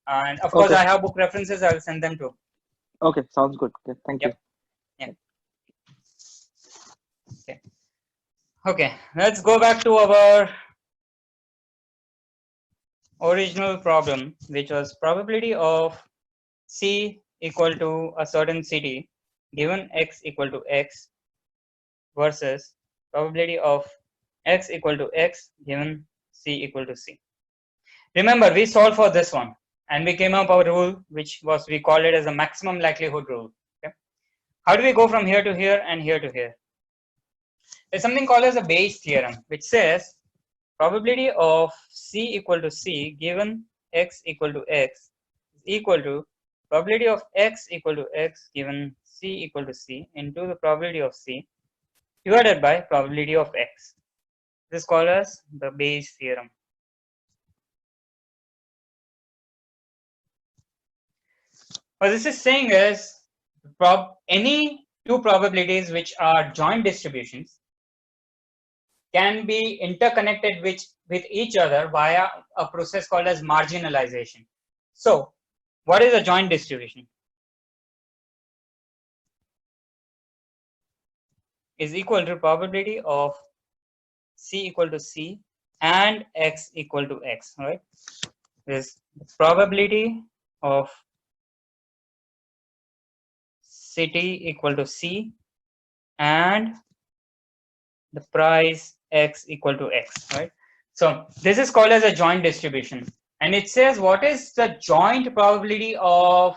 And of course, I have book references. I'll send them too. Okay, sounds good. Okay, thank you. Yeah. Okay, let's go back to our original problem, which was probability of C equal to a certain city given X equal to X versus probability of X equal to X given C equal to C. Remember, we solved for this one and we came up with a rule which was, we call it as a maximum likelihood rule. Okay? How do we go from here to here and here to here? There's something called as a Bayes theorem, which says probability of C equal to C given X equal to X is equal to probability of X equal to X given C equal to C into the probability of C divided by probability of X. This is called as the Bayes theorem. What this is saying is any two probabilities which are joint distributions can be interconnected with each other via a process called as marginalization. So what is a joint distribution? Is equal to probability of C equal to C and X equal to X, right? This probability of city equal to C and the price X equal to X, right? So this is called as a joint distribution, and it says what is the joint probability of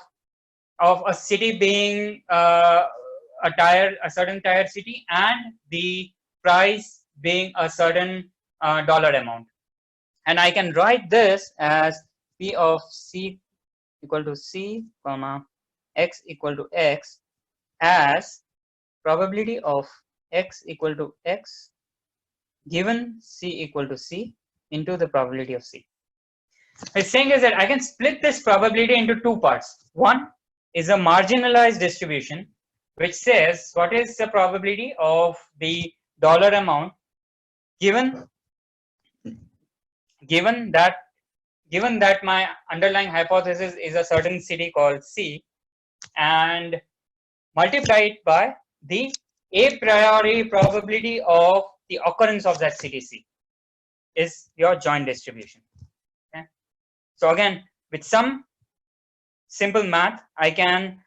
a city being a certain tier city and the price being a certain dollar amount. And I can write this as P of C equal to C comma X equal to X as probability of X equal to X given C equal to C into the probability of C. What it's saying is that I can split this probability into two parts. One is a marginalized distribution, which says what is the probability of the dollar amount given that my underlying hypothesis is a certain city called C, and multiplied by the a priori probability of the occurrence of that city C is your joint distribution. Okay. So again, with some simple math, I can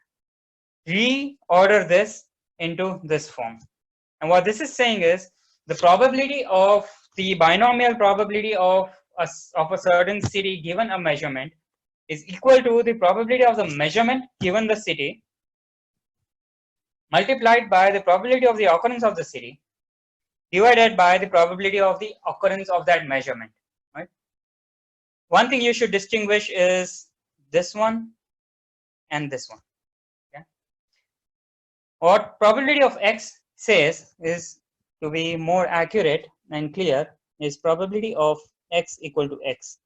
reorder this into this form. And what this is saying is the probability of the binomial probability of a certain city given a measurement is equal to the probability of the measurement given the city multiplied by the probability of the occurrence of the city divided by the probability of the occurrence of that measurement, right? One thing you should distinguish is this one and this one. Okay? What probability of X says is, to be more accurate and clear, is probability of X equal to X.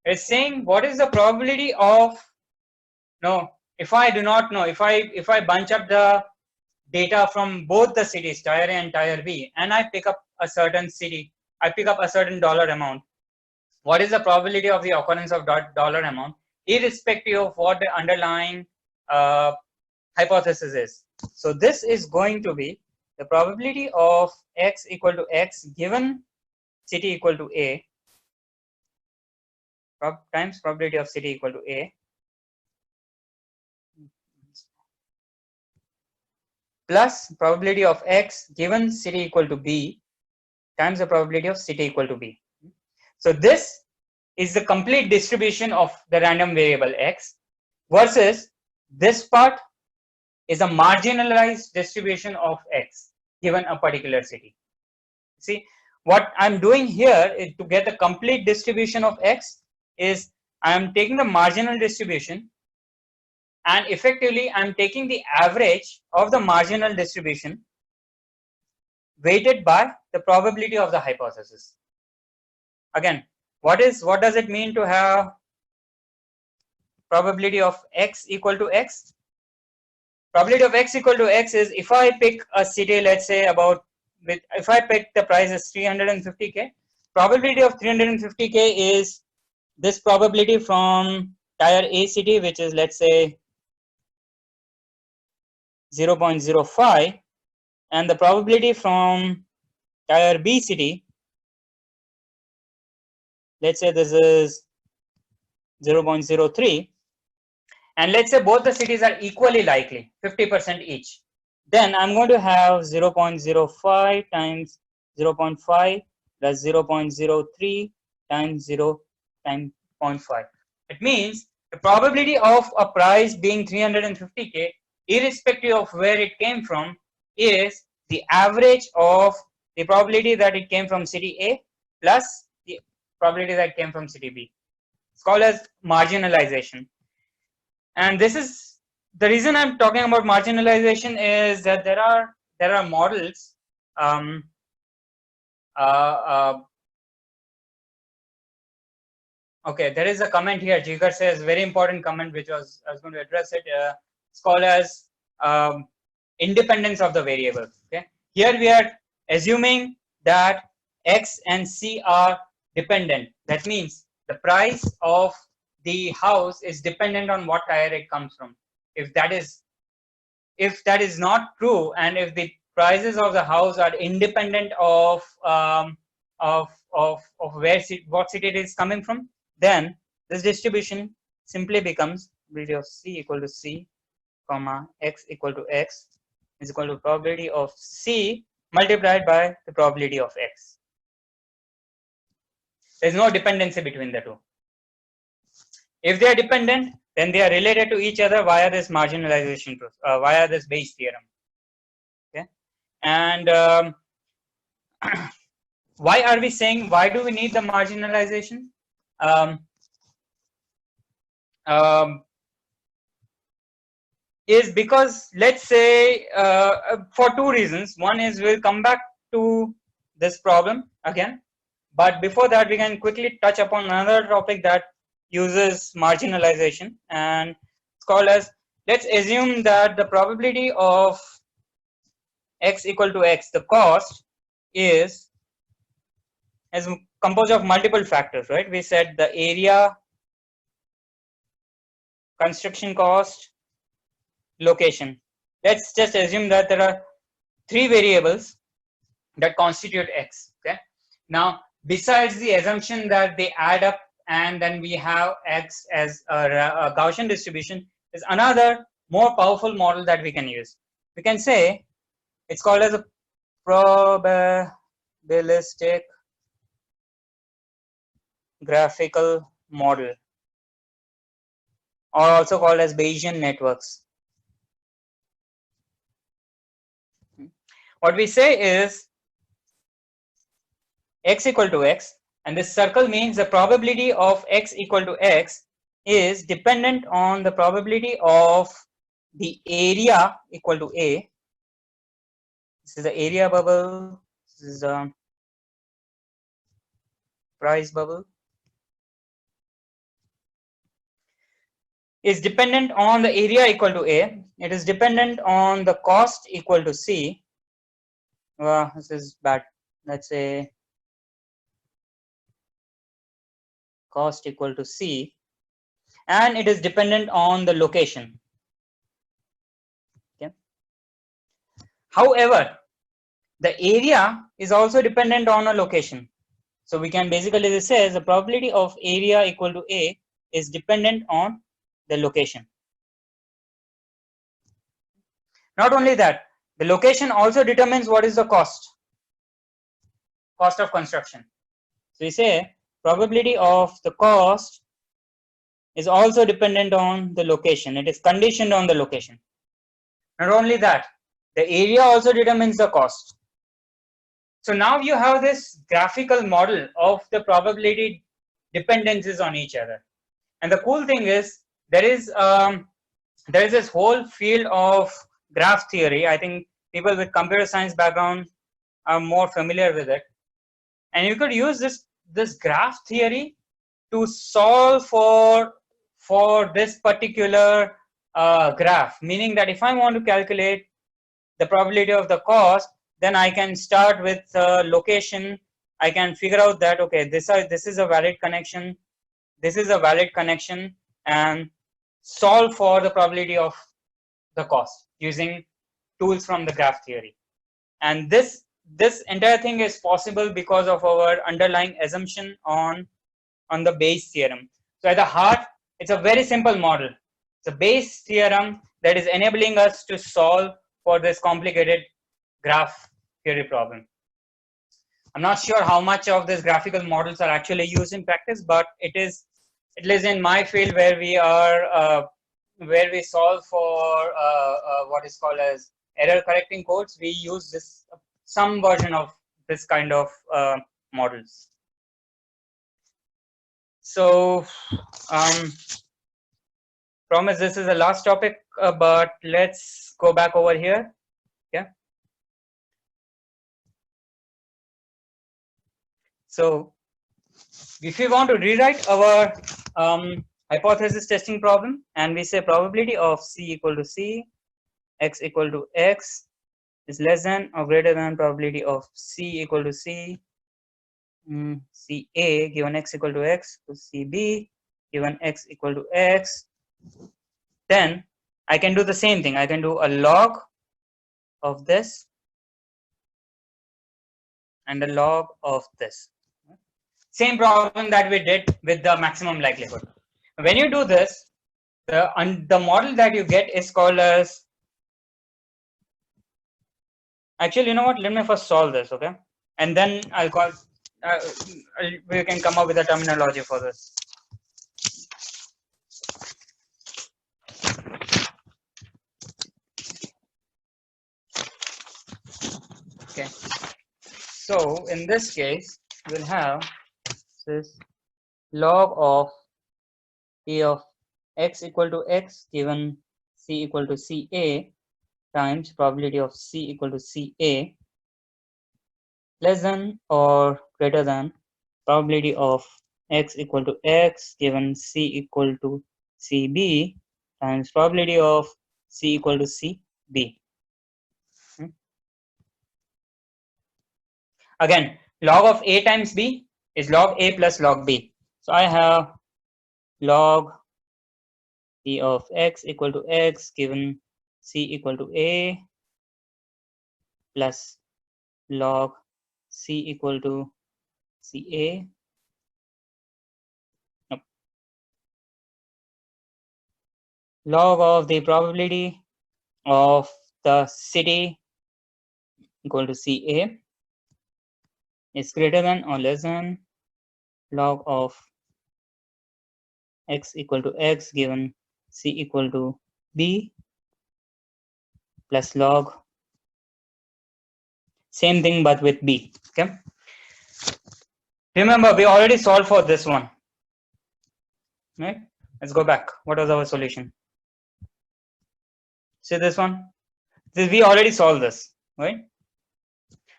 It's saying what is the probability of, no, if I do not know, if I bunch up the data from both the cities, tier A and tier B, and I pick up a certain city, I pick up a certain dollar amount, what is the probability of the occurrence of dollar amount, irrespective of what the underlying hypothesis is? So this is going to be the probability of X equal to X given city equal to A times probability of city equal to A plus probability of X given city equal to B times the probability of city equal to B. So this is the complete distribution of the random variable X, versus this part is a marginalized distribution of X given a particular city. See, what I'm doing here is to get the complete distribution of X is I'm taking the marginal distribution and effectively I'm taking the average of the marginal distribution weighted by the probability of the hypothesis. Again, what does it mean to have probability of X equal to X? Probability of X equal to X is if I pick a city, let's say if I pick the price as 350k, probability of 350k is this probability from tier A city, which is let's say 0.05, and the probability from tier B city, let's say this is 0.03, and let's say both the cities are equally likely, 50% each. Then I'm going to have 0.05 times 0.5 plus 0.03 times 0.5. It means the probability of a price being 350k, irrespective of where it came from, is the average of the probability that it came from city A plus the probability that came from city B. It's called as marginalization. And this is the reason I'm talking about marginalization is that there are models. Okay, there is a comment here. Jigar says very important comment, which I was going to address it. It's called as independence of the variable. Okay, here we are assuming that X and C are dependent. That means the price of the house is dependent on what tier it comes from. If that is not true, and if the prices of the house are independent of what city it is coming from, then this distribution simply becomes probability of C equal to C, comma X equal to X is equal to probability of C multiplied by the probability of X. There is no dependency between the two. If they are dependent, then they are related to each other via this marginalization process, via this Bayes theorem. Okay, and why are we saying, why do we need the marginalization? Is because, let's say, for two reasons. One is we'll come back to this problem again, but before that we can quickly touch upon another topic that uses marginalization, and it's called as, let's assume that the probability of X equal to X, the cost is composed of multiple factors, right? We said the area, construction cost, location. Let's just assume that there are three variables that constitute X. Okay, now besides the assumption that they add up and then we have X as a Gaussian distribution, is another more powerful model that we can use. We can say it's called as a probabilistic graphical model, or also called as Bayesian networks. What we say is X equal to X, and this circle means the probability of X equal to X is dependent on the probability of the area equal to A. This is the area bubble, this is the price bubble, is dependent on the area equal to A. It is dependent on the cost equal to C. This is bad. Let's say cost equal to C, and it is dependent on the location. Okay. However, the area is also dependent on a location. So we can basically say the probability of area equal to A is dependent on the location. Not only that, the location also determines what is the cost of construction. So we say probability of the cost is also dependent on the location. It is conditioned on the location. Not only that, the area also determines the cost. So now you have this graphical model of the probability dependencies on each other. And the cool thing is there is this whole field of graph theory. I think people with computer science background are more familiar with it. And you could use this graph theory to solve for this particular graph, meaning that if I want to calculate the probability of the cost, then I can start with location. I can figure out that okay, this is a valid connection, this is a valid connection, and solve for the probability of the cost using tools from the graph theory. And this entire thing is possible because of our underlying assumption on the Bayes theorem. So at the heart, it's a very simple model. It's a Bayes theorem that is enabling us to solve for this complicated graph theory problem. I'm not sure how much of these graphical models are actually used in practice, but it is in my field where we are where we solve for what is called as error correcting codes. We use this some version of this kind of models. So promise this is the last topic, but let's go back over here. Yeah. So if we want to rewrite our hypothesis testing problem, and we say probability of C equal to C, X equal to X is less than or greater than probability of C equal to C, CA given X equal to X to CB given X equal to X, then I can do the same thing. I can do a log of this and a log of this. Same problem that we did with the maximum likelihood. When you do this, the model that you get is called as, actually, you know what, let me first solve this, okay, and then I'll call we can come up with a terminology for this. Okay, so in this case we'll have this log of P of X equal to X given C equal to CA times probability of C equal to CA less than or greater than probability of X equal to X given C equal to CB times probability of C equal to CB. Again, log of A times B is log A plus log B. So I have log P of X equal to X given C equal to A plus log C equal to CA. Nope. Log of the probability of the city equal to CA is greater than or less than log of X equal to X given C equal to B plus log, same thing but with B. Okay, remember we already solved for this one, right? Let's go back. What was our solution? See this one, we already solved this, right?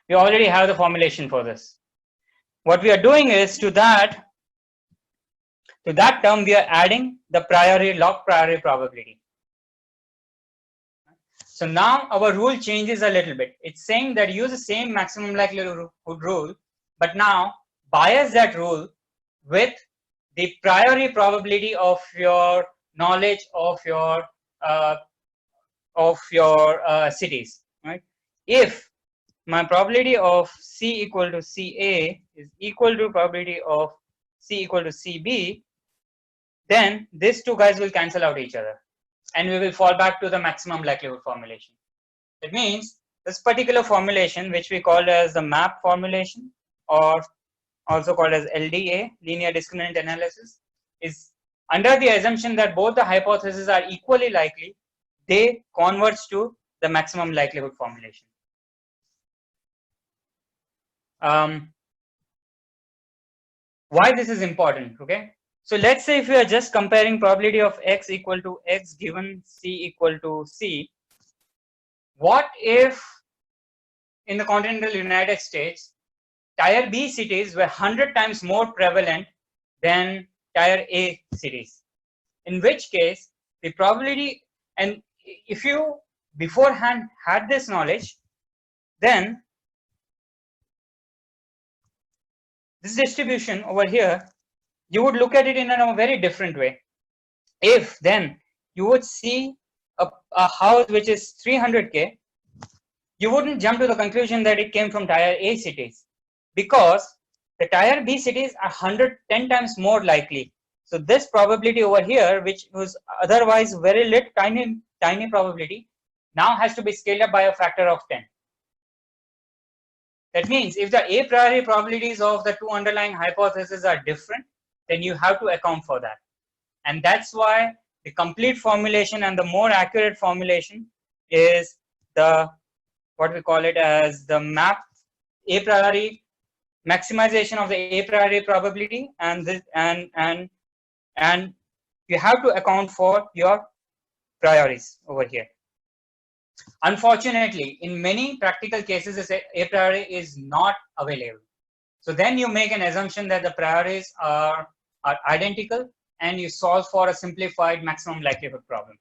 We already have the formulation for this. What we are doing is to that term we are adding the log priori probability. So now our rule changes a little bit. It's saying that use the same maximum likelihood rule, but now bias that rule with the priori probability of your knowledge of your cities, right? If my probability of C equal to CA is equal to probability of C equal to CB, then these two guys will cancel out each other and we will fall back to the maximum likelihood formulation. It means this particular formulation, which we call as the map formulation or also called as LDA, linear discriminant analysis, is under the assumption that both the hypotheses are equally likely, they converge to the maximum likelihood formulation. Why this is important, okay? So let's say if we are just comparing probability of x equal to x given c equal to c, what if in the continental United States, tier B cities were 100 times more prevalent than tier A cities? In which case, the probability, and if you beforehand had this knowledge, then this distribution over here, you would look at it in a very different way. If then you would see a house which is 300K, you wouldn't jump to the conclusion that it came from tier A cities, because the tier B cities are 110 times more likely. So this probability over here, which was otherwise very tiny probability, now has to be scaled up by a factor of 10. That means if the a priori probabilities of the two underlying hypotheses are different, then you have to account for that. And that's why the complete formulation and the more accurate formulation is the, what we call it as the map a priori maximization of the a priori probability, and this and you have to account for your priorities over here. Unfortunately, in many practical cases, this a priori is not available. So then you make an assumption that the priorities are identical, and you solve for a simplified maximum likelihood problem.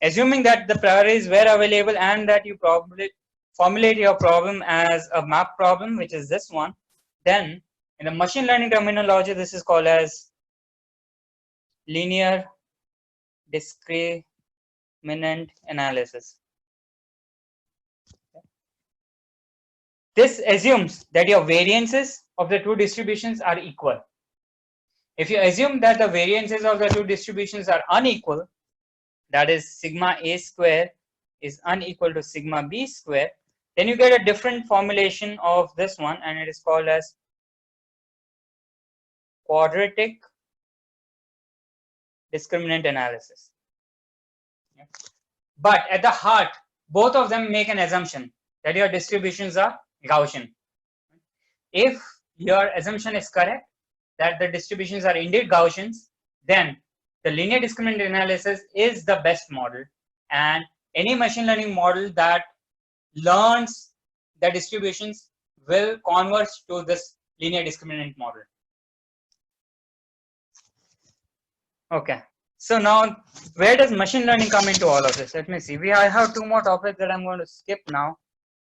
Assuming that the priorities were available and that you probably formulate your problem as a map problem, which is this one, then in the machine learning terminology, this is called as linear discriminant analysis. This assumes that your variances of the two distributions are equal. If you assume that the variances of the two distributions are unequal, that is sigma a square is unequal to sigma b square, then you get a different formulation of this one, and it is called as quadratic discriminant analysis. But at the heart, both of them make an assumption that your distributions are Gaussian. If your assumption is correct, that the distributions are indeed Gaussians, then the linear discriminant analysis is the best model, and any machine learning model that learns the distributions will converge to this linear discriminant model. Okay, so now where does machine learning come into all of this? Let me see. I have two more topics that I'm going to skip now.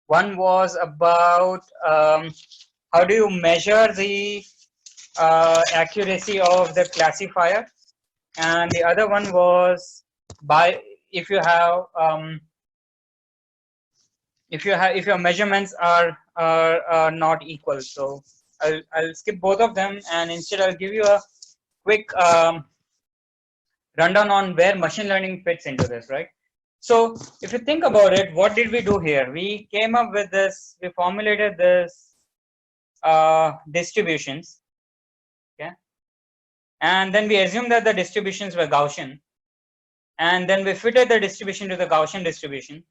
One was about how do you measure the accuracy of the classifier, and the other one was by if your measurements are not equal. So I'll skip both of them, and instead I'll give you a quick rundown on where machine learning fits into this, right? So if you think about it, what did we do here? We came up with this, we formulated this distributions, okay? And then we assumed that the distributions were Gaussian, and then we fitted the distribution to the Gaussian distribution,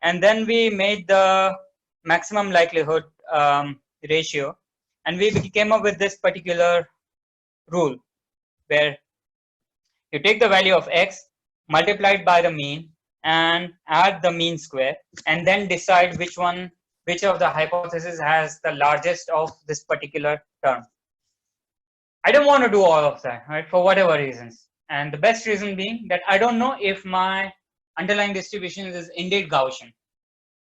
and then we made the maximum likelihood ratio, and we came up with this particular rule where you take the value of x multiplied by the mean and add the mean square, and then decide which of the hypotheses has the largest of this particular term. I don't want to do all of that, right, for whatever reasons, and the best reason being that I don't know if my underlying distribution is indeed Gaussian.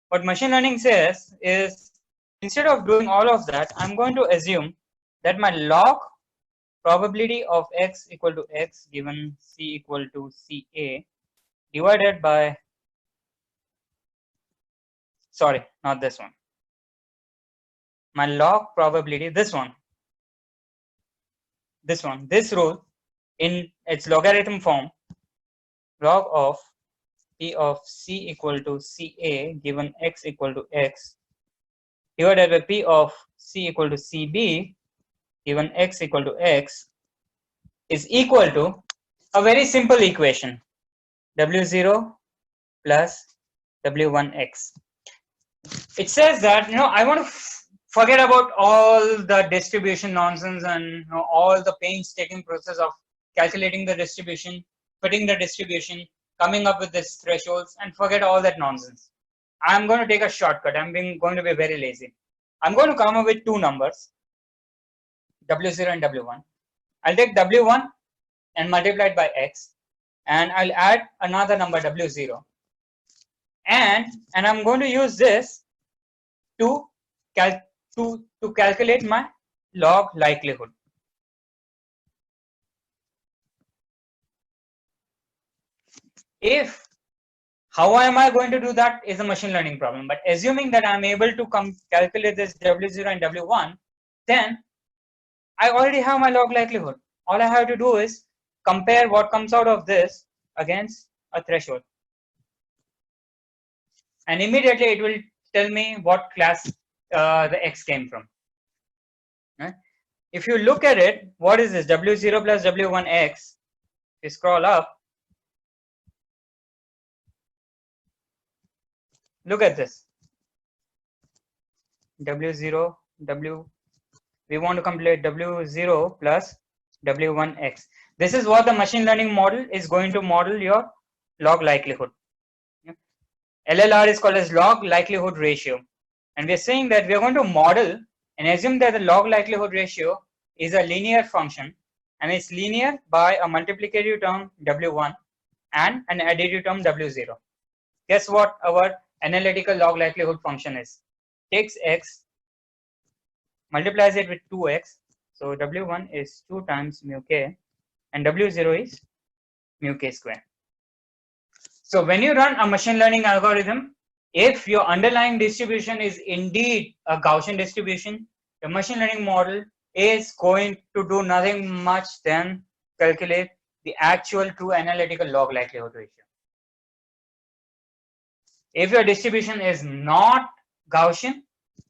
What machine learning says is, instead of doing all of that, I'm going to assume that my log probability of x equal to x given c equal to ca divided by, sorry, not this one, my log probability, this rule in its logarithm form, log of p of c equal to ca given x equal to x divided by p of c equal to cb given x equal to x is equal to a very simple equation, W0 plus W1x. It says that, I want to forget about all the distribution nonsense and all the painstaking process of calculating the distribution, fitting the distribution, coming up with this thresholds, and forget all that nonsense. I'm going to take a shortcut. I'm going to be very lazy. I'm going to come up with two numbers, W0 and W1. I'll take W1 and multiply it by x, and I'll add another number W0, and I'm going to use this to calculate my log likelihood. How am I going to do that is a machine learning problem, but assuming that I'm able to calculate this W0 and W1, then I already have my log likelihood. All I have to do is compare what comes out of this against a threshold, and immediately it will tell me what class the x came from. Right? If you look at it, what is this? W0 plus W1x. If you scroll up, look at this. W0, we want to calculate W0 plus W1x. This is what the machine learning model is going to model your log likelihood. LLR is called as log likelihood ratio. And we're saying that we're going to model and assume that the log likelihood ratio is a linear function, and it's linear by a multiplicative term W1 and an additive term W0. Guess what our analytical log likelihood function is? Takes x, multiplies it with 2x, so W1 is 2 times mu k, and W0 is mu k square. So when you run a machine learning algorithm, if your underlying distribution is indeed a Gaussian distribution, the machine learning model is going to do nothing much than calculate the actual true analytical log likelihood ratio. If your distribution is not Gaussian,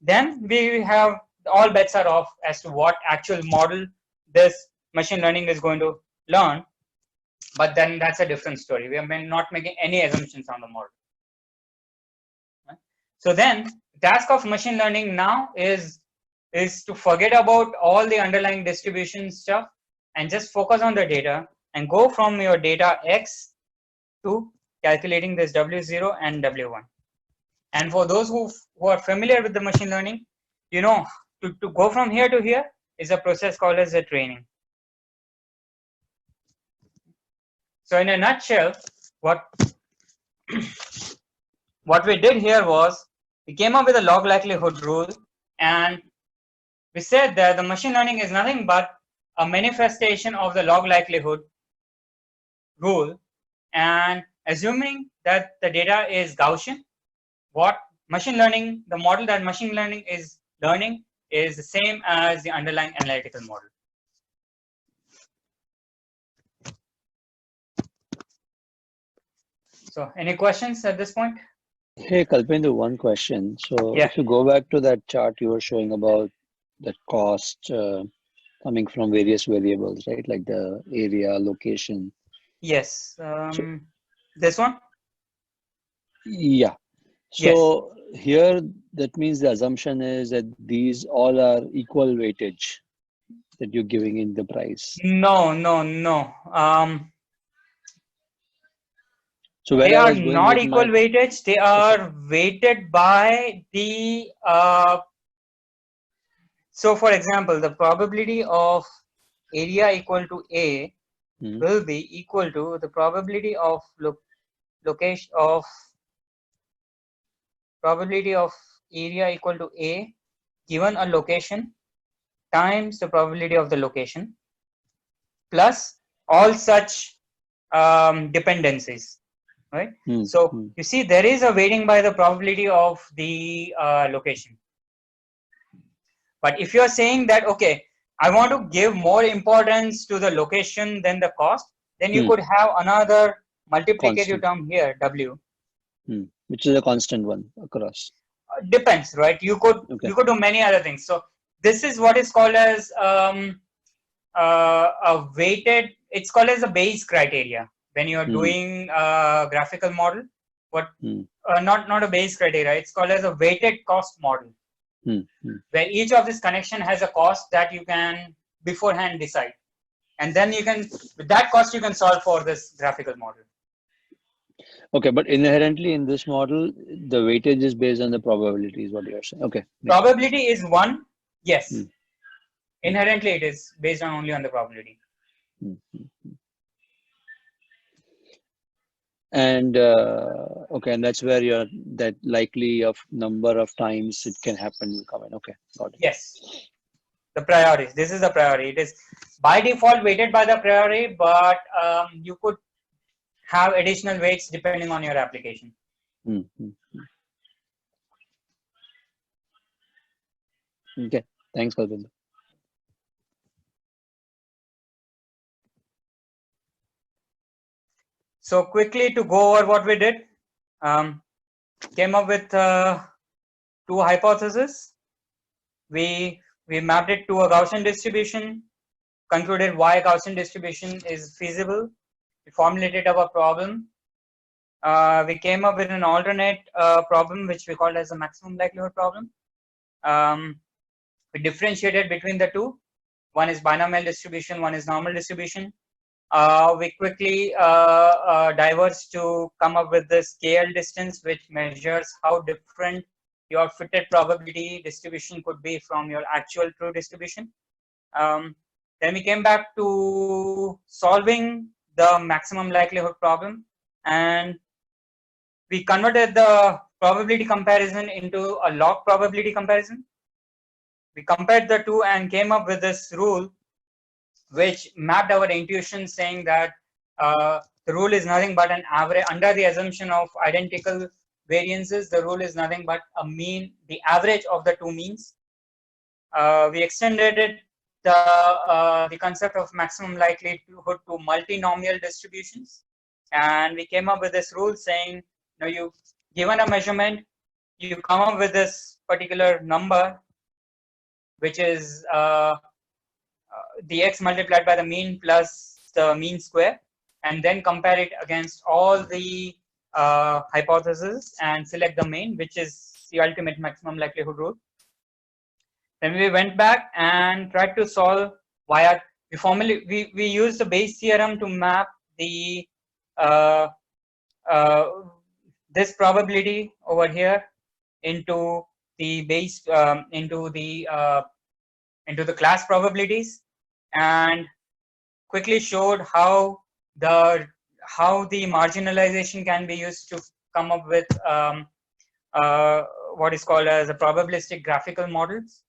then we have all bets are off as to what actual model this machine learning is going to learn. But then that's a different story. We are not making any assumptions on the model. Right? So then the task of machine learning now is to forget about all the underlying distribution stuff and just focus on the data and go from your data X to calculating this W0 and W1. And for those who are familiar with the machine learning, to go from here to here is a process called as a training. So in a nutshell, what we did here was we came up with a log likelihood rule, and we said that the machine learning is nothing but a manifestation of the log likelihood rule, and assuming that the data is Gaussian, what machine learning, the model that machine learning is learning is the same as the underlying analytical model. So any questions at this point? Hey, Kalpendra, one question. So Yeah. if you go back to that chart you were showing about the cost coming from various variables, right? Like the area, location. Yes. This one? Yeah. So here, that means the assumption is that these all are equal weightage that you're giving in the price. No. So where They I are was going not with equal my, weightage. They are weighted by the. So, for example, the probability of area equal to A will be equal to the probability of location of probability of area equal to A given a location times the probability of the location plus all such dependencies, right? So you see there is a weighting by the probability of the location. But if you're saying that, okay, I want to give more importance to the location than the cost, then you could have another multiplicative term here, W. Which is a constant one across. Depends, right? You could do many other things. So this is what is called as a weighted, it's called as a Bayes criteria when you're doing a graphical model. What not a Bayes criteria, it's called as a weighted cost model, where each of this connection has a cost that you can beforehand decide, and then you can, with that cost, you can solve for this graphical model. Okay, but inherently in this model, the weightage is based on the probability, is what you're saying. Okay. Probability is 1, yes. Inherently, it is based on only on the probability. And okay, and that's where you're that likely of number of times it can happen will come in. Okay, got it. Yes, the priori. This is the priori. It is by default weighted by the priori, but you could have additional weights depending on your application. Okay, thanks, Kalvinder. So quickly to go over what we did, came up with 2 hypotheses. We mapped it to a Gaussian distribution, concluded why Gaussian distribution is feasible. We formulated our problem. We came up with an alternate problem which we called as a maximum likelihood problem. We differentiated between the two. One is binomial distribution, one is normal distribution. We quickly diverged to come up with the scale distance, which measures how different your fitted probability distribution could be from your actual true distribution. Then we came back to solving the maximum likelihood problem, and we converted the probability comparison into a log probability comparison. We compared the two and came up with this rule which mapped our intuition, saying that the rule is nothing but an average under the assumption of identical variances. The rule is nothing but a mean, the average of the two means. We extended it, the concept of maximum likelihood to multinomial distributions, and we came up with this rule saying, you given a measurement, you come up with this particular number, which is the x multiplied by the mean plus the mean square, and then compare it against all the hypotheses and select the mean, which is the ultimate maximum likelihood rule. Then we went back and tried to solve via we used the Bayes theorem to map the this probability over here into the Bayes into the class probabilities, and quickly showed how the marginalization can be used to come up with what is called as a probabilistic graphical models.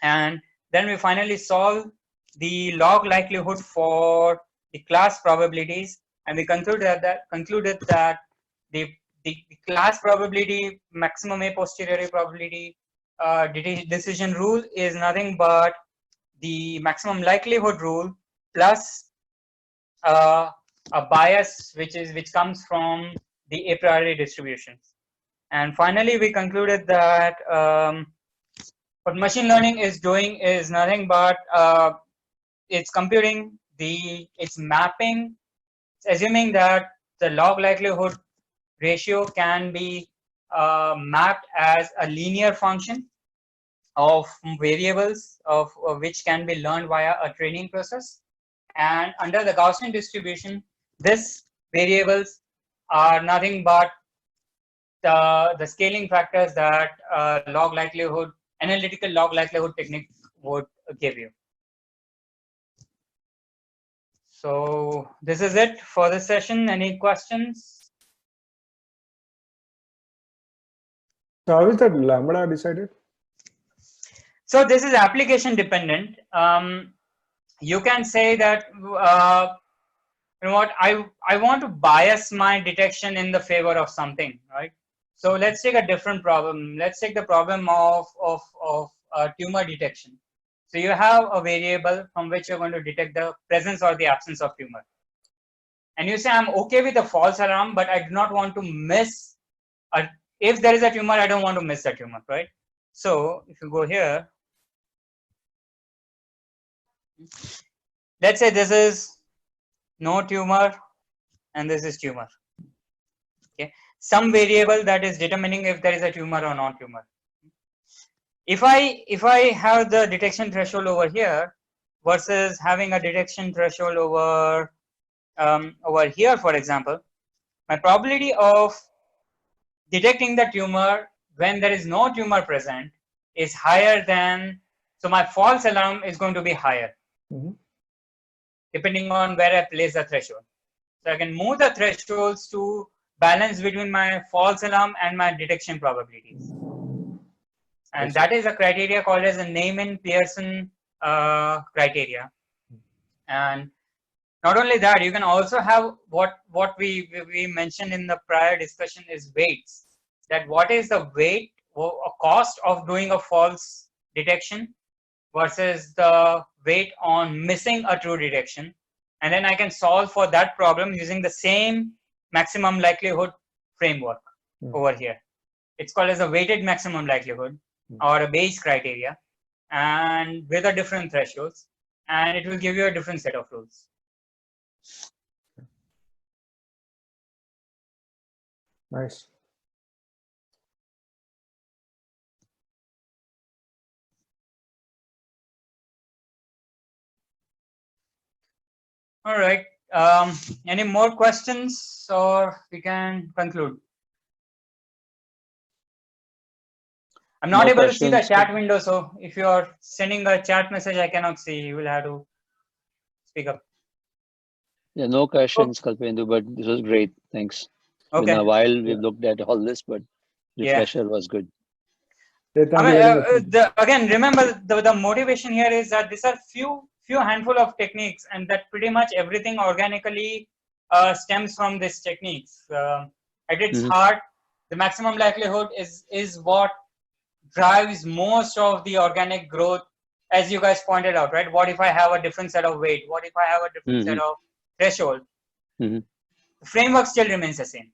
And then we finally solved the log likelihood for the class probabilities, and we concluded that the class probability, maximum a posteriori probability decision rule is nothing but the maximum likelihood rule plus a bias which comes from the a priori distributions. And finally, we concluded that what machine learning is doing is nothing but it's computing it's mapping, it's assuming that the log likelihood ratio can be mapped as a linear function of variables of which can be learned via a training process. And under the Gaussian distribution, these variables are nothing but the scaling factors that analytical log likelihood technique would give you. So this is it for this session. Any questions? So how is that lambda decided? So this is application dependent. You can say that what I want to bias my detection in the favor of something, right? So let's take a different problem. Let's take the problem of tumor detection. So you have a variable from which you're going to detect the presence or the absence of tumor, and you say I'm okay with a false alarm, but I do not want to miss if there is a tumor, I don't want to miss a tumor, right? So if you go here, let's say this is no tumor and this is tumor. Okay, some variable that is determining if there is a tumor or non-tumor. If I have the detection threshold over here versus having a detection threshold over over here, for example, my probability of detecting the tumor when there is no tumor present is higher than, so my false alarm is going to be higher depending on where I place the threshold. So I can move the thresholds to balance between my false alarm and my detection probabilities. And that is a criteria called as a Neyman-Pearson criteria. And not only that, you can also have what we mentioned in the prior discussion is weights. That what is the weight or cost of doing a false detection versus the weight on missing a true detection. And then I can solve for that problem using the same maximum likelihood framework over here. It's called as a weighted maximum likelihood or a Bayes criteria, and with a different thresholds, and it will give you a different set of rules. Nice. All right. Any more questions, or we can conclude? I'm not able to see the chat window, so if you are sending a chat message, I cannot see. You will have to speak up. Yeah, no questions, Kalpendu, but this was great. Thanks. Okay. Been a while we've looked at all this, but refresher was good. Yeah, thank you very much. Again, remember the motivation here is that these are few handful of techniques, and that pretty much everything organically stems from these techniques. At its heart, the maximum likelihood is what drives most of the organic growth, as you guys pointed out, right? What if I have a different set of weight? What if I have a different set of threshold? The framework still remains the same.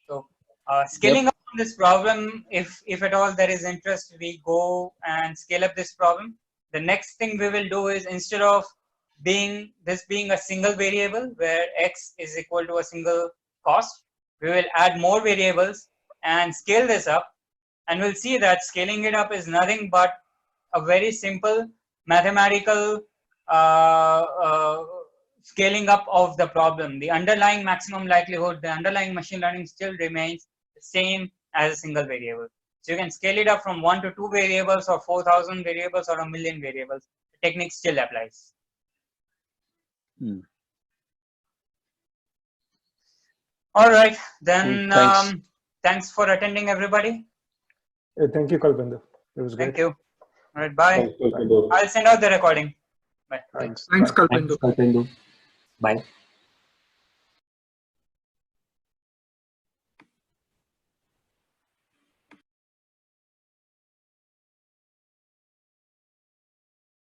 So scaling up on this problem, if at all there is interest, we go and scale up this problem. The next thing we will do is, instead of being a single variable where x is equal to a single cost, we will add more variables and scale this up. And we'll see that scaling it up is nothing but a very simple mathematical scaling up of the problem. The underlying maximum likelihood, the underlying machine learning still remains the same as a single variable. So you can scale it up from 1 to 2 variables or 4,000 variables or 1,000,000 variables. The technique still applies. All right, then thanks for attending, everybody. Thank you, Kalpendu. It was great. Thank you. All right, bye. I'll send out the recording. Bye. Thanks. Thanks, Kalpendu. Bye.